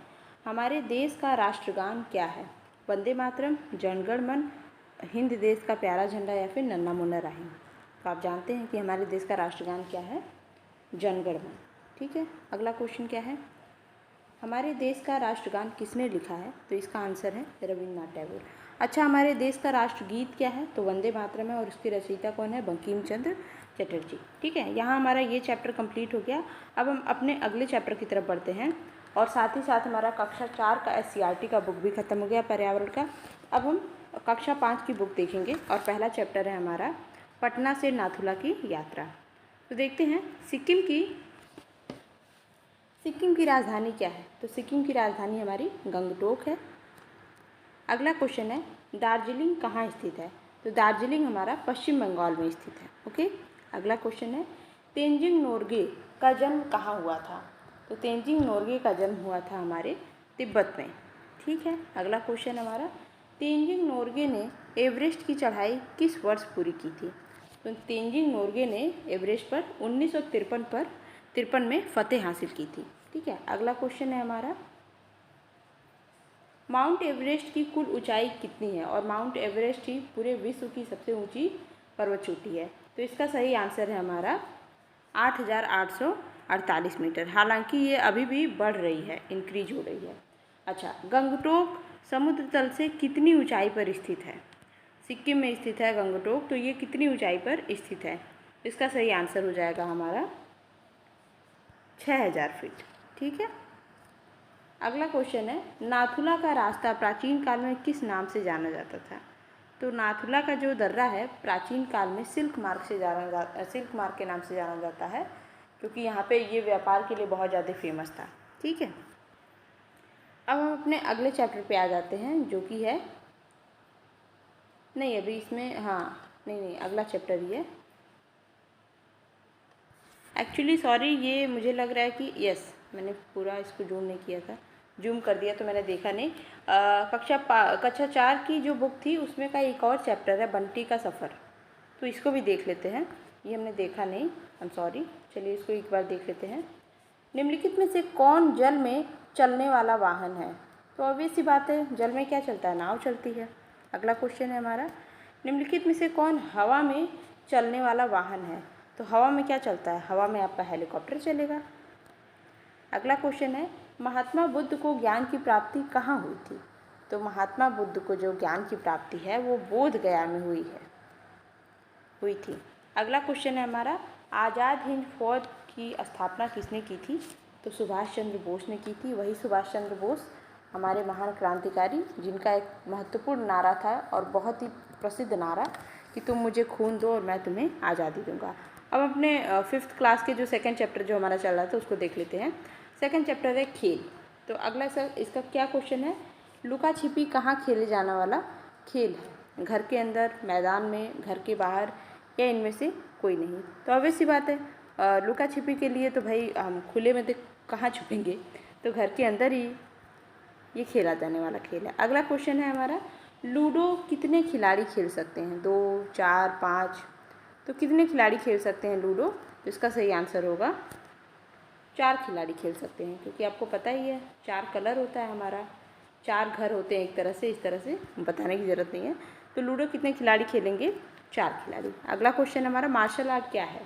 हमारे देश का राष्ट्रगान क्या है? वंदे मातरम, जनगण मन, हिंद देश का प्यारा झंडा या फिर नन्हा मुन्ना राही? तो आप जानते हैं कि हमारे देश का राष्ट्रगान क्या है? जनगण मन। ठीक है, अगला क्वेश्चन क्या है, हमारे देश का राष्ट्रगान किसने लिखा है? तो इसका आंसर है रविन्द्रनाथ टैगोर। अच्छा, हमारे देश का राष्ट्रगीत क्या है? तो वंदे मातरम है और उसकी रचयिता कौन है? बंकिम चंद्र चटर्जी। ठीक है, यहाँ हमारा ये चैप्टर कंप्लीट हो गया। अब हम अपने अगले चैप्टर की तरफ बढ़ते हैं और साथ ही साथ हमारा कक्षा 4 का SCERT का बुक भी खत्म हो गया, पर्यावरण का। अब हम कक्षा 5 की बुक देखेंगे और पहला चैप्टर है हमारा पटना से नाथुला की यात्रा। तो देखते हैं सिक्किम की राजधानी क्या है? तो सिक्किम की राजधानी हमारी गंगटोक है। अगला क्वेश्चन है, दार्जिलिंग कहाँ स्थित है? तो दार्जिलिंग हमारा पश्चिम बंगाल में स्थित है। ओके, अगला क्वेश्चन है, तेंजिंग नोर्गे का जन्म कहाँ हुआ था? तो तेंजिंग नोर्गे का जन्म हुआ था हमारे तिब्बत में। ठीक है, अगला क्वेश्चन हमारा, तेंजिंग नोर्गे ने एवरेस्ट की चढ़ाई किस वर्ष पूरी की थी? तो तेंजिंग नोर्गे ने एवरेस्ट पर 1953 में फतेह हासिल की थी। ठीक है, अगला क्वेश्चन है हमारा, माउंट एवरेस्ट की कुल ऊंचाई कितनी है? और माउंट एवरेस्ट ही पूरे विश्व की सबसे ऊंची पर्वत चोटी है। तो इसका सही आंसर है हमारा 8,848 मीटर। हालांकि ये अभी भी बढ़ रही है, इंक्रीज हो रही है। अच्छा, गंगटोक समुद्र तल से कितनी ऊंचाई पर स्थित है? सिक्किम में स्थित है गंगटोक, तो ये कितनी ऊंचाई पर स्थित है? इसका सही आंसर हो जाएगा हमारा 6,000 फीट। ठीक है, अगला क्वेश्चन है, नाथुला का रास्ता प्राचीन काल में किस नाम से जाना जाता था? तो नाथुला का जो दर्रा है प्राचीन काल में सिल्क मार्ग के नाम से जाना जाता है, क्योंकि यहाँ पे ये व्यापार के लिए बहुत ज़्यादा फेमस था। ठीक है, अब हम अपने अगले चैप्टर पे आ जाते हैं, जो कि है, नहीं अभी इसमें, हाँ नहीं अगला चैप्टर ही है एक्चुअली, सॉरी, ये मुझे लग रहा है कि यस, मैंने पूरा इसको जूम नहीं किया था, जूम कर दिया तो मैंने देखा नहीं। कक्षा 4 की जो बुक थी उसमें का एक और चैप्टर है बंटी का सफ़र, तो इसको भी देख लेते हैं। ये हमने देखा नहीं, आई एम सॉरी, चलिए इसको एक बार देख लेते हैं। निम्नलिखित में से कौन जल में चलने वाला वाहन है? तो ऑब्वियस सी बात है, जल में क्या चलता है? नाव चलती है। अगला क्वेश्चन है हमारा, निम्नलिखित में से कौन हवा में चलने वाला वाहन है? तो हवा में क्या चलता है? हवा में आपका हेलीकॉप्टर चलेगा। अगला क्वेश्चन है, महात्मा बुद्ध को ज्ञान की प्राप्ति कहाँ हुई थी? तो महात्मा बुद्ध को जो ज्ञान की प्राप्ति है वो बोध गया में हुई थी। अगला क्वेश्चन है हमारा, आज़ाद हिंद फौज की स्थापना किसने की थी? तो सुभाष चंद्र बोस ने की थी। वही सुभाष चंद्र बोस, हमारे महान क्रांतिकारी, जिनका एक महत्वपूर्ण नारा था और बहुत ही प्रसिद्ध नारा कि तुम मुझे खून दो और मैं तुम्हें आज़ादी दूंगा। अब अपने 5th क्लास के जो सेकंड चैप्टर जो हमारा चल रहा था उसको देख लेते हैं। सेकंड चैप्टर है खेल। तो अगला सर इसका क्या क्वेश्चन है, लुका छिपी कहाँ खेले जाने वाला खेल है? घर के अंदर, मैदान में, घर के बाहर, या इनमें से कोई नहीं? तो ऑब्वियस सी बात है, लुका छिपी के लिए तो भाई हम खुले में तो कहाँ छुपेंगे, तो घर के अंदर ही ये खेला जाने वाला खेल है। अगला क्वेश्चन है हमारा, लूडो कितने खिलाड़ी खेल सकते हैं? 2, 4, 5? तो कितने खिलाड़ी खेल सकते हैं लूडो? तो इसका सही आंसर होगा 4 खिलाड़ी खेल सकते हैं, क्योंकि आपको पता ही है 4 कलर होता है हमारा, 4 घर होते हैं एक तरह से, इस तरह से बताने की ज़रूरत नहीं है। तो लूडो कितने खिलाड़ी खेलेंगे? 4 खिलाड़ी। अगला क्वेश्चन हमारा, मार्शल आर्ट क्या है?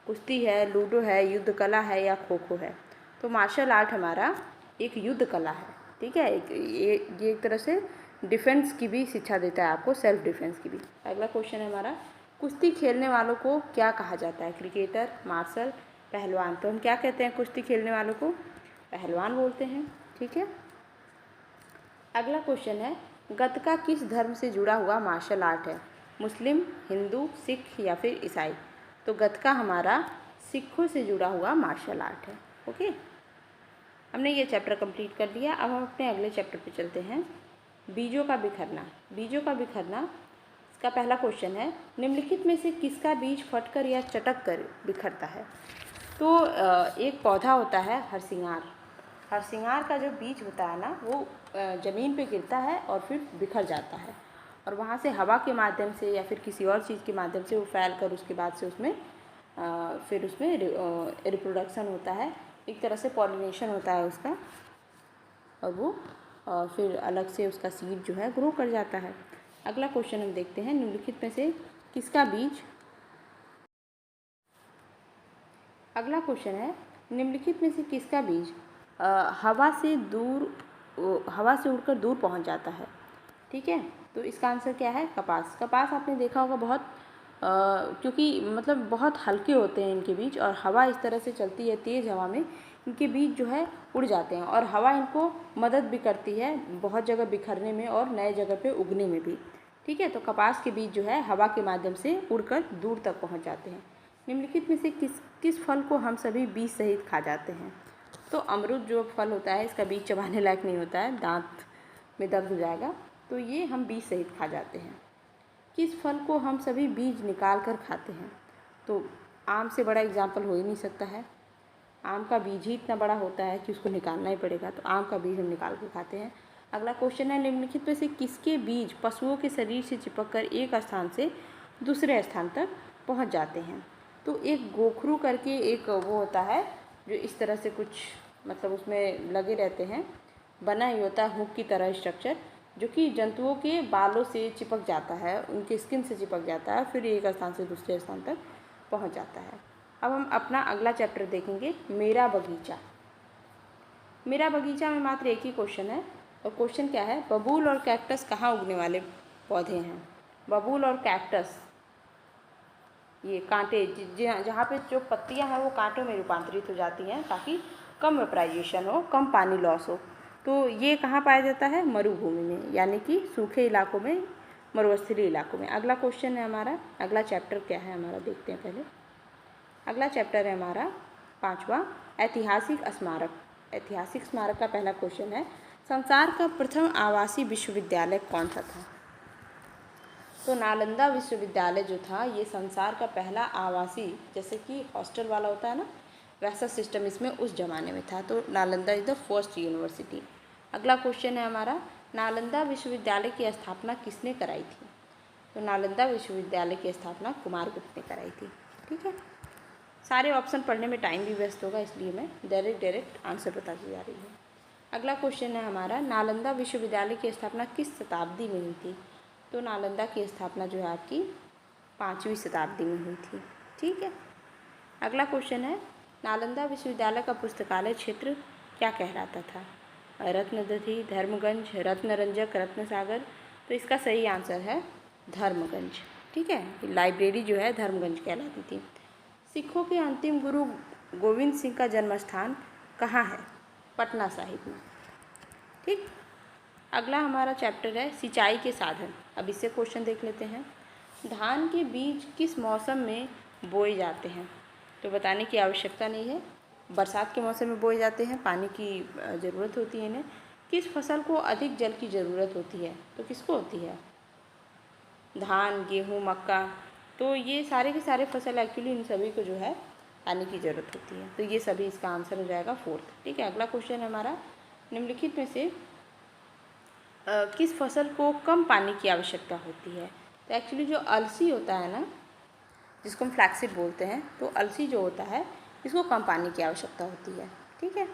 कुश्ती है, लूडो है, युद्ध कला है या खो खो है? तो मार्शल आर्ट हमारा एक युद्ध कला है। ठीक है, ये एक तरह से डिफेंस की भी शिक्षा देता है आपको, सेल्फ डिफेंस की भी। अगला क्वेश्चन है हमारा, कुश्ती खेलने वालों को क्या कहा जाता है? क्रिकेटर, मार्शल, पहलवान? तो हम क्या कहते हैं कुश्ती खेलने वालों को? पहलवान बोलते हैं। ठीक है, अगला क्वेश्चन है, गतका किस धर्म से जुड़ा हुआ मार्शल आर्ट है? मुस्लिम, हिंदू, सिख या फिर ईसाई? तो गतका हमारा सिखों से जुड़ा हुआ मार्शल आर्ट है। ओके, हमने ये चैप्टर कंप्लीट कर लिया। अब हम अपने अगले चैप्टर पे चलते हैं, बीजों का बिखरना। बीजों का बिखरना, इसका पहला क्वेश्चन है, निम्नलिखित में से किसका बीज फटकर या चटक कर बिखरता है? तो एक पौधा होता है हरसिंगार। हरसिंगार का जो बीज होता है ना, वो ज़मीन पे गिरता है और फिर बिखर जाता है। और वहाँ से हवा के माध्यम से या फिर किसी और चीज़ के माध्यम से वो फैल कर उसके बाद से उसमें फिर उसमें रिप्रोडक्शन होता है, एक तरह से पॉलिनेशन होता है उसका, और वो फिर अलग से उसका सीड जो है ग्रो कर जाता है। अगला क्वेश्चन हम देखते हैं, निम्नलिखित में से किसका बीज, अगला क्वेश्चन है निम्नलिखित में से किसका बीज हवा से उड़कर दूर पहुंच जाता है। ठीक है, तो इसका आंसर क्या है, कपास। कपास आपने देखा होगा बहुत क्योंकि मतलब बहुत हल्के होते हैं इनके बीज, और हवा इस तरह से चलती है तेज़ हवा में, इनके बीज जो है उड़ जाते हैं, और हवा इनको मदद भी करती है बहुत जगह बिखरने में और नए जगह पे उगने में भी। ठीक है, तो कपास के बीज जो है हवा के माध्यम से उड़कर दूर तक पहुंच जाते हैं। निम्नलिखित में से किस फल को हम सभी बीज सहित खा जाते हैं। तो अमरूद जो फल होता है इसका बीज चबाने लायक नहीं होता है, दांत में दर्द हो जाएगा, तो ये हम बीज सहित खा जाते हैं। किस फल को हम सभी बीज निकाल कर खाते हैं। तो आम से बड़ा एग्जाम्पल हो ही नहीं सकता है, आम का बीज ही इतना बड़ा होता है कि उसको निकालना ही पड़ेगा, तो आम का बीज हम निकाल के खाते हैं। अगला क्वेश्चन है, निम्नलिखित में से किसके बीज पशुओं के शरीर से चिपक कर एक स्थान से दूसरे स्थान तक पहुंच जाते हैं। तो एक गोखरू करके एक वो होता है जो इस तरह से कुछ मतलब उसमें लगे रहते हैं, बना ही होता है हुक की तरह स्ट्रक्चर, जो कि जंतुओं के बालों से चिपक जाता है, उनके स्किन से चिपक जाता है, फिर एक स्थान से दूसरे स्थान तक पहुंच जाता है। अब हम अपना अगला चैप्टर देखेंगे, मेरा बगीचा। मेरा बगीचा में मात्र एक ही क्वेश्चन है, और क्वेश्चन क्या है, बबूल और कैक्टस कहाँ उगने वाले पौधे हैं। बबूल और कैक्टस ये कांटे जहाँ पे जो पत्तियाँ हैं वो कांटों में रूपांतरित हो जाती हैं ताकि कम वेपराइजेशन हो, कम पानी लॉस हो। तो ये कहाँ पाया जाता है, मरुभूमि में, यानी कि सूखे इलाकों में, मरुस्थलीय इलाकों में। अगला क्वेश्चन है हमारा, अगला चैप्टर क्या है हमारा देखते हैं पहले। अगला चैप्टर है हमारा 5वां, ऐतिहासिक स्मारक। ऐतिहासिक स्मारक का पहला क्वेश्चन है, संसार का प्रथम आवासीय विश्वविद्यालय कौन सा था। तो नालंदा विश्वविद्यालय जो था ये संसार का पहला आवासीय, जैसे कि हॉस्टल वाला होता है ना, वैसा सिस्टम इसमें उस ज़माने में था, तो Nalanda is the first university. अगला क्वेश्चन है हमारा, नालंदा विश्वविद्यालय की स्थापना किसने कराई थी। तो नालंदा विश्वविद्यालय की स्थापना कुमारगुप्त ने कराई थी। ठीक है, सारे ऑप्शन पढ़ने में टाइम भी वेस्ट होगा, इसलिए मैं डायरेक्ट आंसर बताती जा रही हूँ। अगला क्वेश्चन है हमारा, नालंदा विश्वविद्यालय की स्थापना किस शताब्दी में हुई थी। तो नालंदा की स्थापना जो है आपकी 5वीं शताब्दी में हुई थी। ठीक है, अगला क्वेश्चन है, नालंदा विश्वविद्यालय का पुस्तकालय क्षेत्र क्या कहलाता था। रत्नदधि, धर्मगंज, रत्नरंजक, रत्नसागर। तो इसका सही आंसर है धर्मगंज। ठीक है, लाइब्रेरी जो है धर्मगंज कहलाती थी। सिखों के अंतिम गुरु गोविंद सिंह का जन्म स्थान कहाँ है, पटना साहिब में। ठीक, अगला हमारा चैप्टर है सिंचाई के साधन। अब इससे क्वेश्चन देख लेते हैं, धान के बीज किस मौसम में बोए जाते हैं। तो बताने की आवश्यकता नहीं है, बरसात के मौसम में बोए जाते हैं, पानी की ज़रूरत होती है इन्हें। किस फसल को अधिक जल की ज़रूरत होती है, तो किसको होती है, धान, गेहूँ, मक्का। तो ये सारे के सारे फसल एक्चुअली इन सभी को जो है पानी की ज़रूरत होती है, तो ये सभी इसका आंसर हो जाएगा 4th। ठीक है, अगला क्वेश्चन है हमारा, निम्नलिखित में से किस फसल को कम पानी की आवश्यकता होती है। तो एक्चुअली जो अलसी होता है ना, जिसको हम फ्लैक्सीड बोलते हैं, तो अलसी जो होता है इसको कम पानी की आवश्यकता होती है। ठीक है,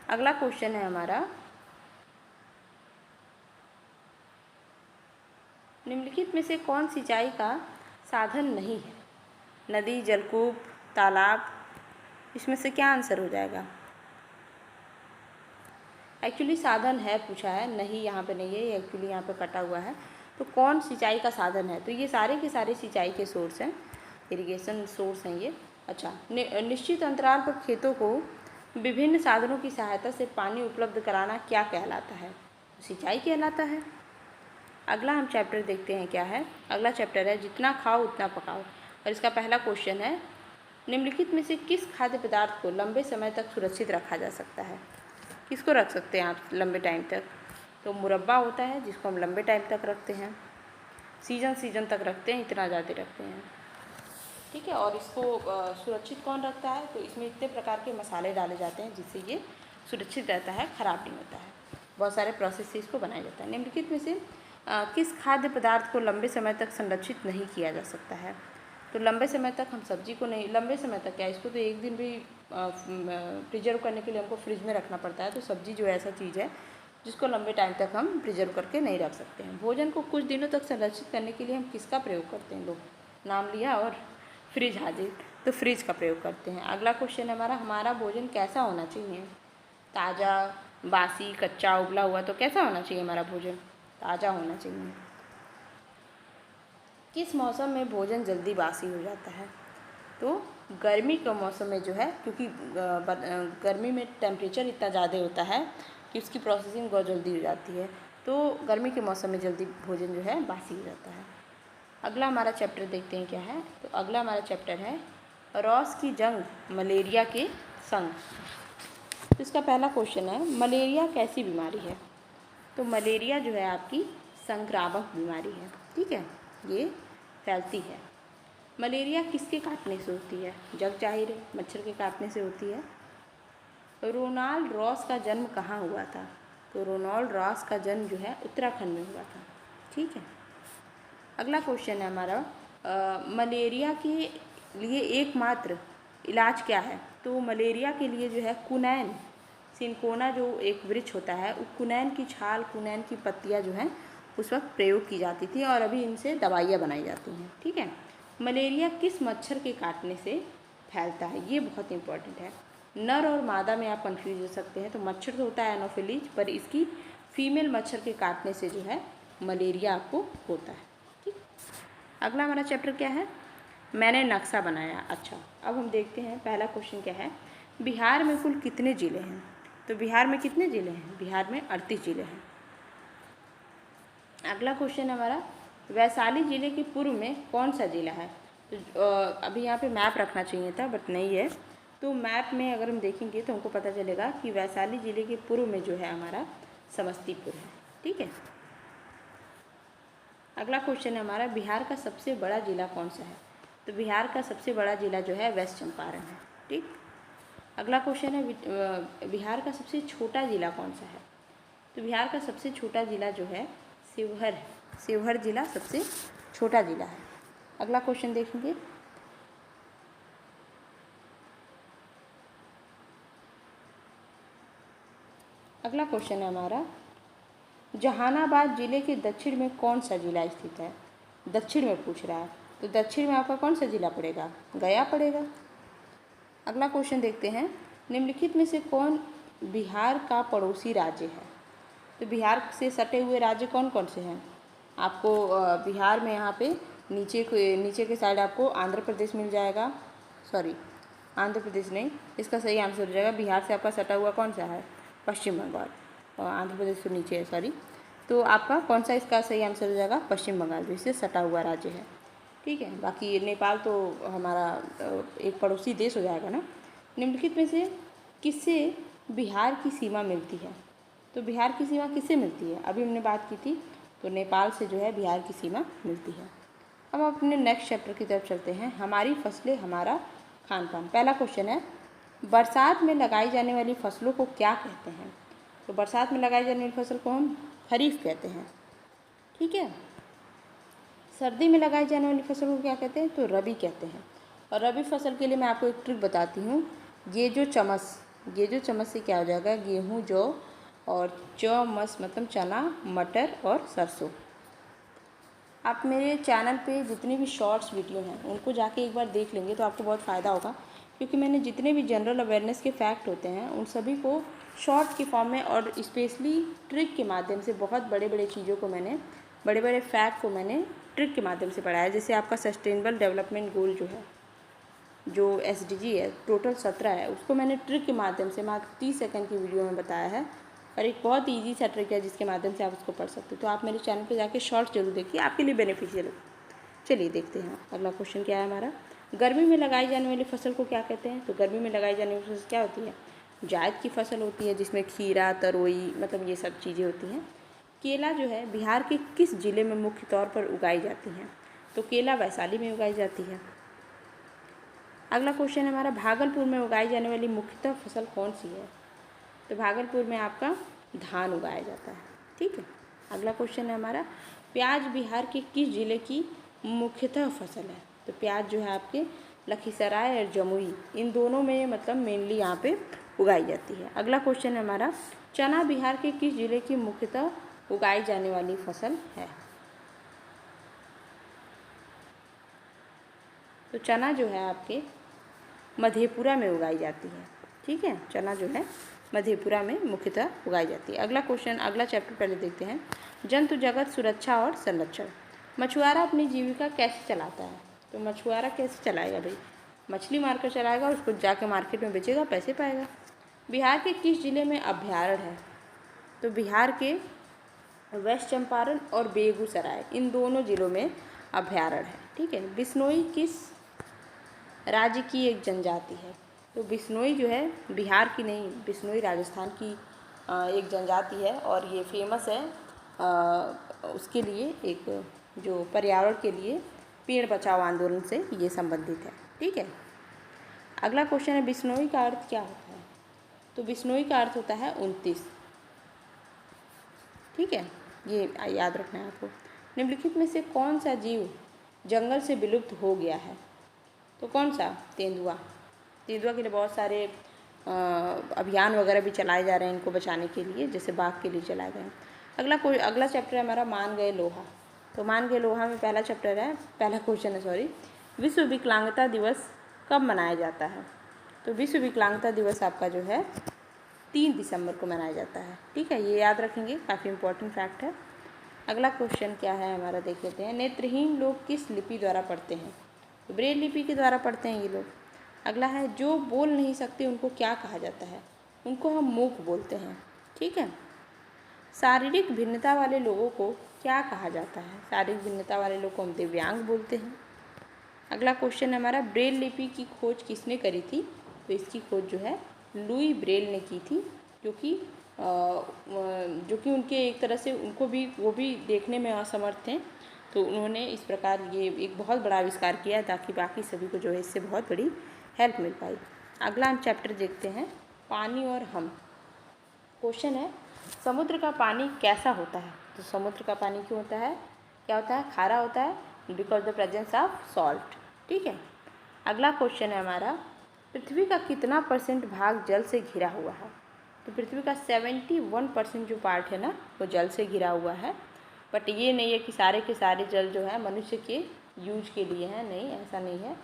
अगला क्वेश्चन है हमारा, निम्नलिखित में से कौन सिंचाई का साधन नहीं है। नदी, जलकूप, तालाब, इसमें से क्या आंसर हो जाएगा। एक्चुअली साधन है पूछा है, नहीं यहाँ पे नहीं है, ये एक्चुअली यहाँ पे कटा हुआ है। तो कौन सिंचाई का साधन है, तो ये सारे के सारे सिंचाई के सोर्स हैं, इरिगेशन सोर्स हैं ये। अच्छा, निश्चित अंतराल पर खेतों को विभिन्न साधनों की सहायता से पानी उपलब्ध कराना क्या कहलाता है, सिंचाई कहलाता है। अगला हम चैप्टर देखते हैं क्या है, अगला चैप्टर है जितना खाओ उतना पकाओ, और इसका पहला क्वेश्चन है, निम्नलिखित में से किस खाद्य पदार्थ को लंबे समय तक सुरक्षित रखा जा सकता है। किसको रख सकते हैं आप लंबे टाइम तक, तो मुरब्बा होता है जिसको हम लंबे टाइम तक रखते हैं, सीजन तक रखते हैं, इतना ज़्यादा रखते हैं। ठीक है, और इसको सुरक्षित कौन रखता है, तो इसमें इतने प्रकार के मसाले डाले जाते हैं जिससे ये सुरक्षित रहता है, ख़राब नहीं होता है, बहुत सारे प्रोसेस से इसको बनाया जाता है। निम्नलिखित में से किस खाद्य पदार्थ को लंबे समय तक संरक्षित नहीं किया जा सकता है? तो लंबे समय तक हम सब्जी को नहीं, लंबे समय तक क्या, इसको तो एक दिन भी प्रिजर्व करने के लिए हमको फ्रिज में रखना पड़ता है। तो सब्जी जो ऐसा चीज़ है जिसको लंबे टाइम तक हम प्रिजर्व करके नहीं रख सकते हैं। भोजन को कुछ दिनों तक संरक्षित करने के लिए हम किसका प्रयोग करते हैं? लो, नाम लिया और फ्रिज हाजिर, तो फ्रिज का प्रयोग करते हैं। अगला क्वेश्चन है हमारा भोजन कैसा होना चाहिए? ताज़ा, बासी, कच्चा, उबला हुआ, तो कैसा होना चाहिए हमारा भोजन? ताज़ा होना चाहिए। किस मौसम में भोजन जल्दी बासी हो जाता है? तो गर्मी के मौसम में जो है, क्योंकि गर्मी में टेम्परेचर इतना ज़्यादा होता है कि उसकी प्रोसेसिंग बहुत जल्दी हो जाती है, तो गर्मी के मौसम में जल्दी भोजन जो है बासी हो जाता है। अगला हमारा चैप्टर देखते हैं क्या है। तो अगला हमारा चैप्टर है रॉस की जंग मलेरिया के संग। तो इसका पहला क्वेश्चन है, मलेरिया कैसी बीमारी है? तो मलेरिया जो है आपकी संक्रामक बीमारी है, ठीक है, ये फैलती है। मलेरिया किसके काटने से होती है? जग जाहिर है, मच्छर के काटने से होती है। रोनाल्ड रॉस का जन्म कहाँ हुआ था? तो रोनाल्ड रॉस का जन्म जो है उत्तराखंड में हुआ था, ठीक है। अगला क्वेश्चन है हमारा, मलेरिया के लिए एकमात्र इलाज क्या है? तो मलेरिया के लिए जो है कुनैन, सिनकोना जो एक वृक्ष होता है, उस कुनैन की छाल, कुनैन की पत्तियां जो हैं उस वक्त प्रयोग की जाती थी और अभी इनसे दवाइयाँ बनाई जाती हैं, ठीक है। मलेरिया किस मच्छर के काटने से फैलता है? ये बहुत इंपॉर्टेंट है। नर और मादा में आप कंफ्यूज हो सकते हैं। तो मच्छर तो होता है एनोफिलीज, पर इसकी फीमेल मच्छर के काटने से जो है मलेरिया आपको होता है, ठीक। अगला हमारा चैप्टर क्या है? मैंने नक्शा बनाया। अच्छा, अब हम देखते हैं पहला क्वेश्चन क्या है, बिहार में कुल कितने ज़िले हैं? तो बिहार में कितने ज़िले हैं? बिहार में 38 ज़िले हैं। अगला क्वेश्चन हमारा, वैशाली ज़िले के पूर्व में कौन सा ज़िला है? तो अभी यहाँ पे मैप रखना चाहिए था बट नहीं है। तो मैप में अगर हम देखेंगे तो हमको पता चलेगा कि वैशाली ज़िले के पूर्व में जो है हमारा समस्तीपुर है, ठीक है। अगला क्वेश्चन है हमारा, बिहार का सबसे बड़ा ज़िला कौन सा है? तो बिहार का सबसे बड़ा ज़िला जो है वेस्ट चंपारण है, ठीक। अगला क्वेश्चन है, बिहार का सबसे छोटा ज़िला कौन सा है? तो बिहार का सबसे छोटा ज़िला जो है शिवहर है। शिवहर ज़िला सबसे छोटा ज़िला है। अगला क्वेश्चन देखेंगे, अगला क्वेश्चन है हमारा, जहानाबाद ज़िले के दक्षिण में कौन सा ज़िला स्थित है? दक्षिण में पूछ रहा है, तो दक्षिण में आपका कौन सा ज़िला पड़ेगा? गया पड़ेगा। अगला क्वेश्चन देखते हैं, निम्नलिखित में से कौन बिहार का पड़ोसी राज्य है? तो बिहार से सटे हुए राज्य कौन कौन से हैं? आपको बिहार में यहाँ पे नीचे के साइड आपको आंध्र प्रदेश मिल जाएगा। सॉरी, आंध्र प्रदेश नहीं, इसका सही आंसर हो जाएगा, बिहार से आपका सटा हुआ कौन सा है? पश्चिम बंगाल। और आंध्र प्रदेश तो नीचे है, सॉरी। तो आपका कौन सा इसका सही आंसर हो जाएगा? पश्चिम बंगाल, जो इससे सटा हुआ राज्य है, ठीक है। बाकी नेपाल तो हमारा एक पड़ोसी देश हो जाएगा ना। निम्नलिखित में से किससे बिहार की सीमा मिलती है? तो बिहार की सीमा किससे मिलती है? अभी हमने बात की थी, तो नेपाल से जो है बिहार की सीमा मिलती है। अब हम अपने नेक्स्ट चैप्टर की तरफ चलते हैं, हमारी फसलें हमारा खान पान। पहला क्वेश्चन है, बरसात में लगाई जाने वाली फसलों को क्या कहते हैं? तो बरसात में लगाई जाने वाली फसल को हम खरीफ कहते हैं, ठीक है। सर्दी में लगाई जाने वाली फसल को क्या कहते हैं? तो रबी कहते हैं। और रबी फसल के लिए मैं आपको एक ट्रिक बताती हूँ, ये जो चम्मच से क्या हो जाएगा? गेहूँ, जौ, और चौमस मतलब चना, मटर और सरसों। आप मेरे चैनल पे जितनी भी शॉर्ट्स वीडियो हैं उनको जाके एक बार देख लेंगे तो आपको बहुत फ़ायदा होगा, क्योंकि मैंने जितने भी जनरल अवेयरनेस के फैक्ट होते हैं उन सभी को शॉर्ट के फॉर्म में और स्पेशली ट्रिक के माध्यम से, बहुत बड़े बड़े चीज़ों को मैंने, बड़े बड़े फैक्ट को मैंने ट्रिक के माध्यम से पढ़ाया। जैसे आपका सस्टेनेबल डेवलपमेंट गोल जो है, जो SDG है, टोटल 17 है, उसको मैंने ट्रिक के माध्यम से मात्र 30 सेकंड की वीडियो में बताया है, और एक बहुत ईजी सा ट्रिक है जिसके माध्यम से आप उसको पढ़ सकते हो। तो आप मेरे चैनल पे जाके शॉर्ट्स जरूर देखिए, आपके लिए बेनिफिशियल हो। चलिए देखते हैं अगला क्वेश्चन क्या है हमारा, गर्मी में लगाई जाने वाली फसल को क्या कहते हैं? तो गर्मी में लगाई जाने वाली फसल क्या होती है? जायद की फसल होती है, जिसमें खीरा, तरोई, मतलब ये सब चीज़ें होती हैं। केला जो है बिहार के किस ज़िले में मुख्य तौर पर उगाई जाती हैं? तो केला वैशाली में उगाई जाती है। अगला क्वेश्चन है हमारा, भागलपुर में उगाई जाने वाली मुख्यतः फसल कौन सी है? तो भागलपुर में आपका धान उगाया जाता है, ठीक है। अगला क्वेश्चन है हमारा, प्याज बिहार के किस जिले की मुख्यतः फसल है? तो प्याज जो है आपके लखीसराय और जमुई इन दोनों में मतलब मेनली यहाँ पे उगाई जाती है। अगला क्वेश्चन है हमारा, चना बिहार के किस जिले की मुख्यतः उगाई जाने वाली फसल है? तो चना जो है आपके मधेपुरा में उगाई जाती है। ठीक है, चना जो है मधेपुरा में मुख्यतः उगाई जाती है। अगला क्वेश्चन, अगला चैप्टर पहले देखते हैं, जंतु जगत सुरक्षा और संरक्षण। मछुआरा अपनी जीविका कैसे चलाता है? तो मछुआरा कैसे चलाएगा भाई? मछली मारकर चलाएगा, उसको जाके मार्केट में बेचेगा, पैसे पाएगा। बिहार के किस जिले में अभ्यारण्य है? तो बिहार के वेस्ट चंपारण और बेगूसराय इन दोनों जिलों में अभ्यारण्य है। ठीक है, बिश्नोई किस राज्य की एक जनजाति है? तो बिश्नोई जो है बिहार की नहीं, बिश्नोई राजस्थान की एक जनजाति है और ये फेमस है उसके लिए, एक जो पर्यावरण के लिए पेड़ बचाओ आंदोलन से ये संबंधित है। ठीक है, अगला क्वेश्चन है, बिश्नोई का अर्थ क्या होता है? तो बिश्नोई का अर्थ होता है 29। ठीक है, ये याद रखना है आपको। निम्नलिखित में से कौन सा जीव जंगल से विलुप्त हो गया है? तो कौन सा? तेंदुआ। तेंदुआ के लिए बहुत सारे अभियान वगैरह भी चलाए जा रहे हैं इनको बचाने के लिए, जैसे बाघ के लिए चलाए गए हैं। अगला चैप्टर है हमारा, मान गए लोहा। तो मान गए लोहा में पहला चैप्टर है, पहला क्वेश्चन है सॉरी, विश्व विकलांगता दिवस कब मनाया जाता है? तो विश्व विकलांगता दिवस आपका जो है 3 दिसंबर को मनाया जाता है। ठीक है, ये याद रखेंगे, काफ़ी इंपॉर्टेंट फैक्ट है। अगला क्वेश्चन क्या है हमारा, देख लेते हैं, नेत्रहीन लोग किस लिपि द्वारा पढ़ते हैं? तो ब्रेल लिपि के द्वारा पढ़ते हैं ये लोग। अगला है, जो बोल नहीं सकते उनको क्या कहा जाता है? उनको हम मूक बोलते हैं। ठीक है, शारीरिक भिन्नता वाले लोगों को क्या कहा जाता है? शारीरिक भिन्नता वाले लोग को हम दिव्यांग बोलते हैं। अगला क्वेश्चन है हमारा, ब्रेल लिपि की खोज किसने करी थी? तो इसकी खोज जो है लुई ब्रेल ने की थी, जो कि उनके एक तरह से उनको भी, वो भी देखने में असमर्थ थे, तो उन्होंने इस प्रकार ये एक बहुत बड़ा आविष्कार किया ताकि बाकी सभी को जो है इससे बहुत बड़ी हेल्प मिल पाई। अगला हम चैप्टर देखते हैं, पानी और हम। क्वेश्चन है, समुद्र का पानी कैसा होता है? तो समुद्र का पानी क्यों होता है, क्या होता है? खारा होता है, because the presence of salt. ठीक है, अगला क्वेश्चन है हमारा, पृथ्वी का कितना % भाग जल से घिरा हुआ है? तो पृथ्वी का 71% जो पार्ट है ना वो जल से घिरा हुआ है। बट ये नहीं है कि सारे के सारे जल जो है मनुष्य के यूज के लिए हैं, नहीं, ऐसा नहीं है।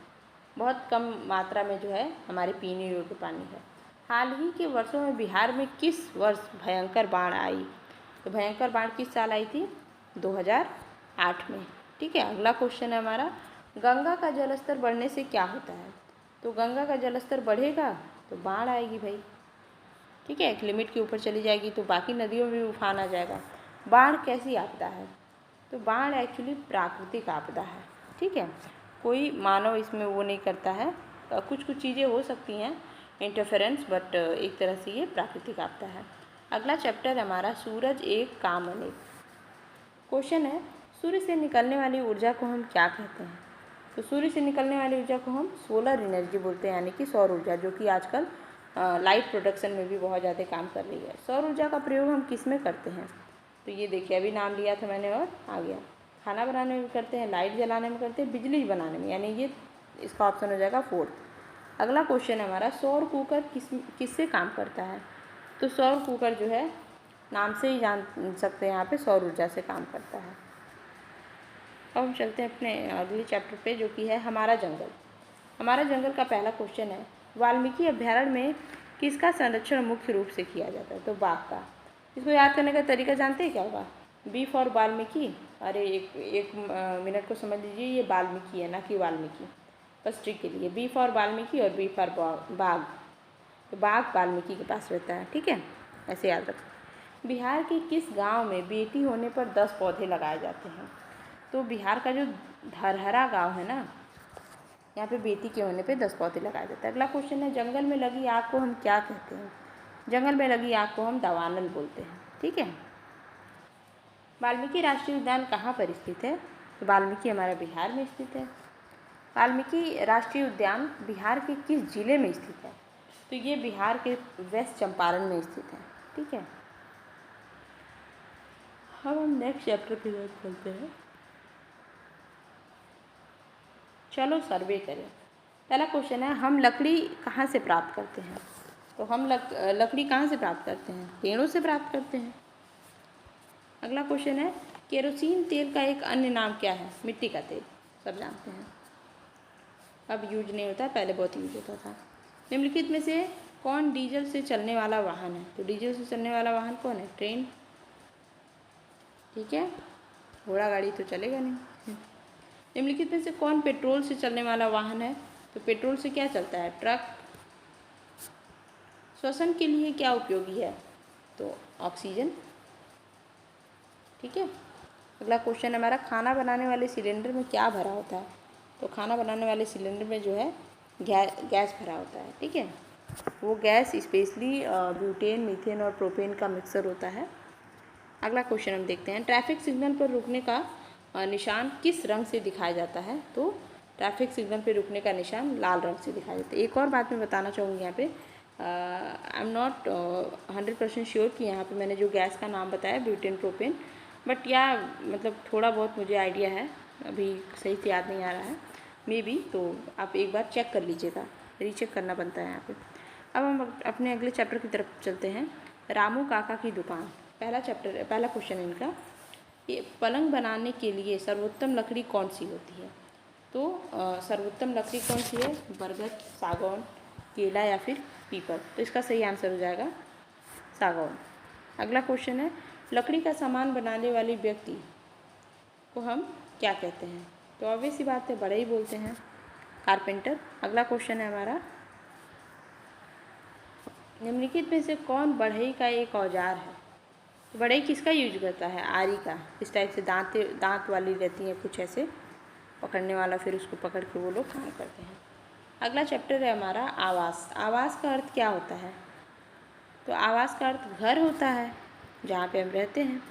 बहुत कम मात्रा में जो है हमारे पीने योग्य पानी है। हाल ही के वर्षों में बिहार में किस वर्ष भयंकर बाढ़ आई? तो भयंकर बाढ़ किस साल आई थी? 2008 में। ठीक है, अगला क्वेश्चन है हमारा, गंगा का जलस्तर बढ़ने से क्या होता है? तो गंगा का जलस्तर बढ़ेगा तो बाढ़ आएगी भाई। ठीक है, एक लिमिट के ऊपर चली जाएगी तो बाकी नदियों में भी उफान आ जाएगा। बाढ़ कैसी आपदा है? तो बाढ़ एक्चुअली प्राकृतिक आपदा है। ठीक है, कोई मानव इसमें वो नहीं करता है, कुछ चीज़ें हो सकती हैं इंटरफेरेंस, बट एक तरह से ये प्राकृतिक आपदा है। अगला चैप्टर हमारा, सूरज एक काम अनेक। क्वेश्चन है, सूर्य से निकलने वाली ऊर्जा को हम क्या कहते हैं? तो सूर्य से निकलने वाली ऊर्जा को हम सोलर एनर्जी बोलते हैं, यानी कि सौर ऊर्जा, जो कि आजकल लाइट प्रोडक्शन में भी बहुत ज़्यादा काम कर रही है। सौर ऊर्जा का प्रयोग हम किस में करते हैं? तो ये देखिए, अभी नाम लिया था मैंने और आ गया। खाना बनाने में करते हैं, लाइट जलाने में करते हैं, बिजली बनाने में, यानी ये इसका ऑप्शन हो जाएगा 4th। अगला क्वेश्चन है हमारा, सौर कुकर किससे काम करता है? तो सौर कुकर जो है नाम से ही जान सकते हैं यहाँ पे, सौर ऊर्जा से काम करता है। अब हम चलते हैं अपने अगले चैप्टर पे, जो कि है हमारा जंगल। हमारा जंगल का पहला क्वेश्चन है, वाल्मीकि अभ्यारण्य में किसका संरक्षण मुख्य रूप से किया जाता है? तो बाघ का। इसको याद करने का तरीका जानते हैं क्या होगा? B for Valmiki. अरे एक मिनट को समझ लीजिए, ये वाल्मीकि है ना कि वाल्मीकि, बस ट्रिक के लिए। बी फॉर वाल्मीकि और बी फॉर बाघ। तो बाघ वाल्मीकि के पास रहता है। ठीक है, ऐसे याद रखें। बिहार के किस गांव में बेटी होने पर 10 पौधे लगाए जाते हैं? तो बिहार का जो धरहरा गांव है ना, यहाँ पे बेटी के होने पे 10 पौधे लगाए जाते हैं। अगला क्वेश्चन है, जंगल में लगी आग को हम क्या कहते हैं? जंगल में लगी आग को हम दावानल बोलते हैं। ठीक है, वाल्मीकि राष्ट्रीय उद्यान कहाँ पर स्थित है? तो वाल्मीकि हमारा बिहार में स्थित है। वाल्मीकि राष्ट्रीय उद्यान बिहार के किस जिले में स्थित है? तो ये बिहार के वेस्ट चंपारण में स्थित है। ठीक है, अब हम नेक्स्ट चैप्टर की तरफ चलते हैं। चलो सर्वे करें। पहला क्वेश्चन है, हम लकड़ी कहाँ से प्राप्त करते हैं? तो हम लकड़ी कहाँ से प्राप्त करते हैं? पेड़ों से प्राप्त करते हैं। अगला क्वेश्चन है, केरोसिन तेल का एक अन्य नाम क्या है? मिट्टी का तेल, सब जानते हैं। अब यूज नहीं होता, पहले बहुत यूज होता था। निम्नलिखित में से कौन डीजल से चलने वाला वाहन है? तो डीजल से चलने वाला वाहन कौन है? ट्रेन। ठीक है, घोड़ा गाड़ी तो चलेगा नहीं। निम्नलिखित में से कौन पेट्रोल से चलने वाला वाहन है? तो पेट्रोल से क्या चलता है? ट्रक। श्वसन के लिए क्या उपयोगी है? तो ऑक्सीजन। ठीक है, अगला क्वेश्चन हमारा, खाना बनाने वाले सिलेंडर में क्या भरा होता है? तो खाना बनाने वाले सिलेंडर में जो है गैस भरा होता है। ठीक है, वो गैस स्पेशली ब्यूटेन, मीथेन और प्रोपेन का मिक्सर होता है। अगला क्वेश्चन हम देखते हैं, ट्रैफिक सिग्नल पर रुकने का निशान किस रंग से दिखाया जाता है? तो ट्रैफिक सिग्नल पर रुकने का निशान लाल रंग से दिखाया जाता है। एक और बात मैं बताना चाहूँगी यहाँ पे, आई एम नॉट 100% श्योर कि यहाँ पे मैंने जो गैस का नाम बताया ब्यूटेन प्रोपेन, बट या मतलब थोड़ा बहुत मुझे आइडिया है, अभी सही से याद नहीं आ रहा है, मे बी, तो आप एक बार चेक कर लीजिएगा, रीचेक करना बनता है यहाँ पे। अब हम अपने अगले चैप्टर की तरफ चलते हैं, रामू काका की दुकान। पहला क्वेश्चन है इनका, ये पलंग बनाने के लिए सर्वोत्तम लकड़ी कौन सी होती है? तो सर्वोत्तम लकड़ी कौन सी है? बरगद, सागौन, केला या फिर पीपल। तो इसका सही आंसर हो जाएगा सागौन। अगला क्वेश्चन है, लकड़ी का सामान बनाने वाले व्यक्ति को हम क्या कहते हैं? तो ऑब्वियस सी बात है, बड़े ही बोलते हैं, कारपेंटर। अगला क्वेश्चन है हमारा, निम्नलिखित में से कौन बढ़ई का एक औजार है? तो बढ़ई किसका यूज करता है? आरी का। इस टाइप से दांत वाली रहती है कुछ ऐसे, पकड़ने वाला, फिर उसको पकड़ के वो लोग काम करते हैं। अगला चैप्टर है हमारा आवास। आवास का अर्थ क्या होता है? तो आवास का अर्थ घर होता है, जहाँ पे हम रहते हैं।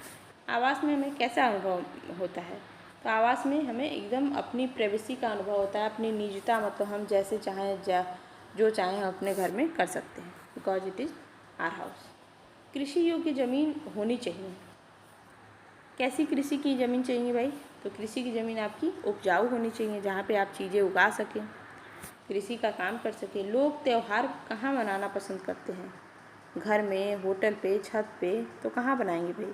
आवास में हमें कैसा अनुभव होता है? तो आवास में हमें एकदम अपनी प्राइवेसी का अनुभव होता है, अपनी निजता, मतलब हम जैसे चाहें जो चाहें हम अपने घर में कर सकते हैं, because it is our house. कृषि योग्य ज़मीन होनी चाहिए। कैसी कृषि की ज़मीन चाहिए भाई? तो कृषि की ज़मीन आपकी उपजाऊ होनी चाहिए, जहाँ पे आप चीज़ें उगा सकें, कृषि का काम कर सकें। लोग त्यौहार कहाँ मनाना पसंद करते हैं? घर में, होटल पे, छत पे, तो कहाँ बनाएंगे भाई?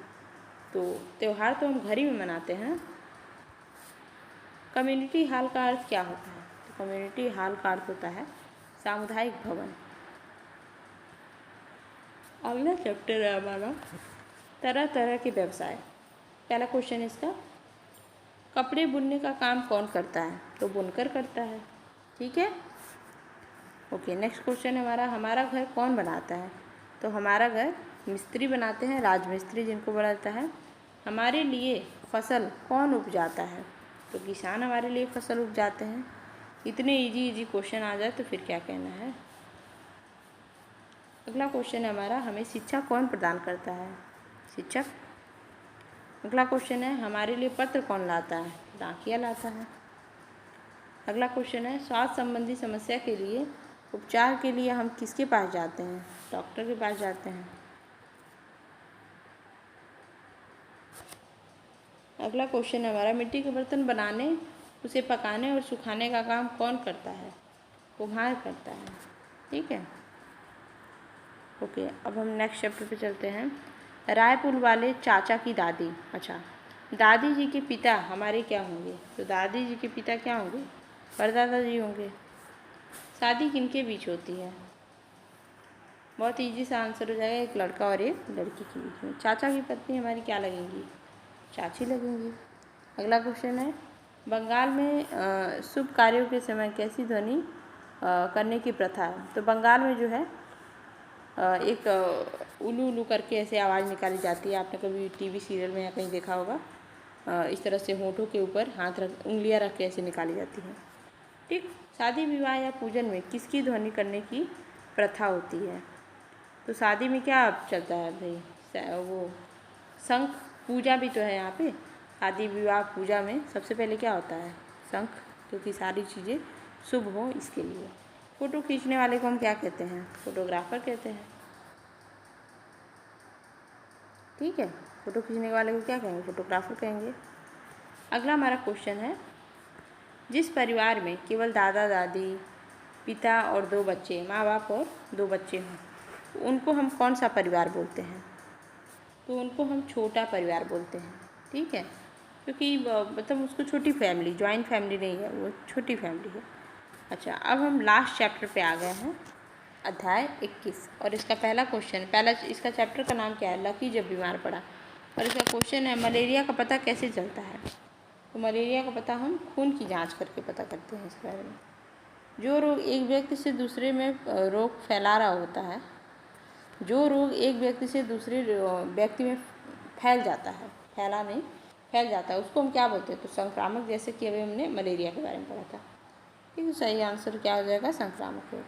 तो त्यौहार तो हम घर ही में मनाते हैं। कम्युनिटी हॉल का अर्थ क्या होता है? तो कम्युनिटी हॉल का अर्थ होता है सामुदायिक भवन। अगला चैप्टर है हमारा तरह तरह के व्यवसाय। पहला क्वेश्चन है इसका, कपड़े बुनने का काम कौन करता है? तो बुनकर करता है। ठीक है, ओके। नेक्स्ट क्वेश्चन है हमारा घर कौन बनाता है? तो हमारा घर मिस्त्री बनाते हैं, राजमिस्त्री जिनको बोला जाता है। हमारे लिए फसल कौन उपजाता है? तो किसान हमारे लिए फसल उपजाते हैं। इतने इजी क्वेश्चन आ जाए तो फिर क्या कहना है। अगला क्वेश्चन है हमारा, हमें शिक्षा कौन प्रदान करता है? शिक्षक। अगला क्वेश्चन है, हमारे लिए पत्र कौन लाता है? डाकिया लाता है। अगला क्वेश्चन है, स्वास्थ्य संबंधी समस्या के लिए उपचार के लिए हम किसके पास जाते हैं? डॉक्टर के पास जाते हैं। अगला क्वेश्चन है हमारा, मिट्टी के बर्तन बनाने, उसे पकाने और सुखाने का काम कौन करता है? कुम्हार करता है। ठीक है, ओके। अब हम नेक्स्ट चैप्टर पे चलते हैं, रायपुर वाले चाचा की दादी। अच्छा, दादी जी के पिता हमारे क्या होंगे? तो दादी जी के पिता क्या होंगे? परदादा जी होंगे। शादी किनके बीच होती है? बहुत इजी सा आंसर हो जाएगा, एक लड़का और एक लड़की के बीच में। चाचा की पत्नी हमारी क्या लगेंगी? चाची लगेंगी। अगला क्वेश्चन है, बंगाल में शुभ कार्यों के समय कैसी ध्वनि करने की प्रथा है? तो बंगाल में जो है एक उलू उलू करके ऐसे आवाज़ निकाली जाती है। आपने कभी टीवी सीरियल में या कहीं देखा होगा, इस तरह से होठों के ऊपर उंगलियां रख के ऐसे निकाली जाती हैं। ठीक, शादी विवाह या पूजन में किसकी ध्वनि करने की प्रथा होती है? तो शादी में क्या चलता है भाई? वो शंख। पूजा भी तो है यहाँ पे, शादी विवाह पूजा में सबसे पहले क्या होता है? शंख, क्योंकि सारी चीज़ें शुभ हो इसके लिए। फ़ोटो खींचने वाले को हम क्या कहते हैं? फोटोग्राफर कहते हैं। ठीक है, फ़ोटो खींचने वाले को क्या कहेंगे? फोटोग्राफर कहेंगे। अगला हमारा क्वेश्चन है, जिस परिवार में केवल दादा दादी, पिता और 2 बच्चे, माँ बाप और 2 बच्चे हों, तो उनको हम कौन सा परिवार बोलते हैं? तो उनको हम छोटा परिवार बोलते हैं। ठीक है, क्योंकि मतलब उसको छोटी फैमिली, जॉइंट फैमिली नहीं है, वो छोटी फैमिली है। अच्छा, अब हम लास्ट चैप्टर पे आ गए हैं, अध्याय 21, और इसका पहला क्वेश्चन, इसका चैप्टर का नाम क्या है? लकी जब बीमार पड़ा। और इसका क्वेश्चन है, मलेरिया का पता कैसे चलता है? तो मलेरिया का पता हम खून की जांच करके पता करते हैं इसके बारे में। जो रोग एक व्यक्ति से दूसरे में रोग फैला रहा होता है, जो रोग एक व्यक्ति से दूसरे व्यक्ति में फैल जाता है, फैला नहीं, फैल जाता है, उसको हम क्या बोलते हैं? तो संक्रामक, जैसे कि अभी हमने मलेरिया के बारे में पढ़ा था। ठीक है, सही आंसर क्या हो जाएगा? संक्रामक रोग।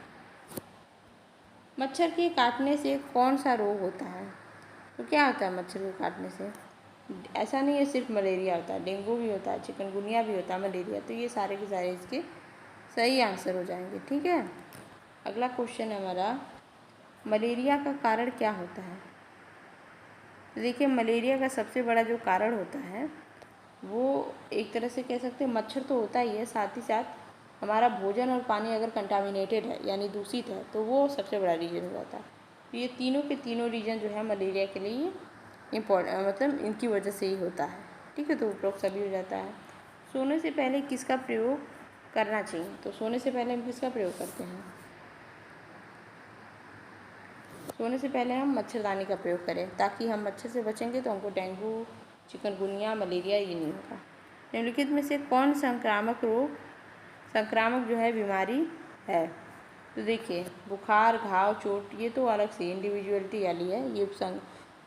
मच्छर के काटने से कौन सा रोग होता है? तो क्या होता है मच्छर के काटने से? ऐसा नहीं है सिर्फ मलेरिया होता है, डेंगू भी होता है, चिकनगुनिया भी होता है, मलेरिया, तो ये सारे के सारे इसके सही आंसर हो जाएंगे। ठीक है, अगला क्वेश्चन है हमारा, मलेरिया का कारण क्या होता है? तो देखिए, मलेरिया का सबसे बड़ा जो कारण होता है वो एक तरह से कह सकते हैं मच्छर तो होता ही है, साथ ही साथ हमारा भोजन और पानी अगर कंटामिनेटेड है यानी दूषित है तो वो सबसे बड़ा रीज़न हो जाता है। तो ये तीनों के तीनों रीज़न जो है मलेरिया के लिए मतलब इनकी वजह से ही होता है। ठीक है, तो उपरोक्त सभी हो जाता है। सोने से पहले किसका प्रयोग करना चाहिए? तो सोने से पहले हम किसका प्रयोग करते हैं? सोने से पहले हम मच्छरदानी का प्रयोग करें, ताकि हम मच्छर से बचेंगे तो हमको डेंगू, चिकनगुनिया, मलेरिया ये नहीं होगा। निम्नलिखित में से कौन संक्रामक जो है बीमारी है? तो देखिए, बुखार, घाव, चोट ये तो अलग से इंडिविजुअलिटी वाली है, ये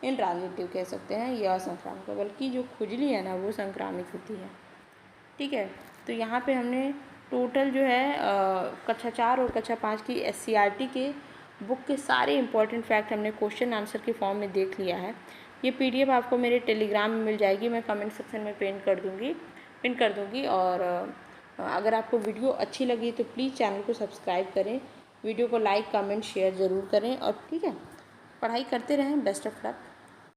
इंट्रांजिटिव कह सकते हैं, ये असंक्रामक है, बल्कि जो खुजली है ना वो संक्रामित होती है। ठीक है, तो यहाँ पे हमने टोटल जो है कक्षा 4 और कक्षा 5 की SCERT के बुक के सारे इंपॉर्टेंट फैक्ट हमने क्वेश्चन आंसर के फॉर्म में देख लिया है। ये PDF आपको मेरे टेलीग्राम में मिल जाएगी, मैं कमेंट सेक्शन में पिन कर दूँगी। और अगर आपको वीडियो अच्छी लगी तो प्लीज़ चैनल को सब्सक्राइब करें, वीडियो को लाइक, कमेंट, शेयर ज़रूर करें, और ठीक है, पढ़ाई करते रहें। Best of luck.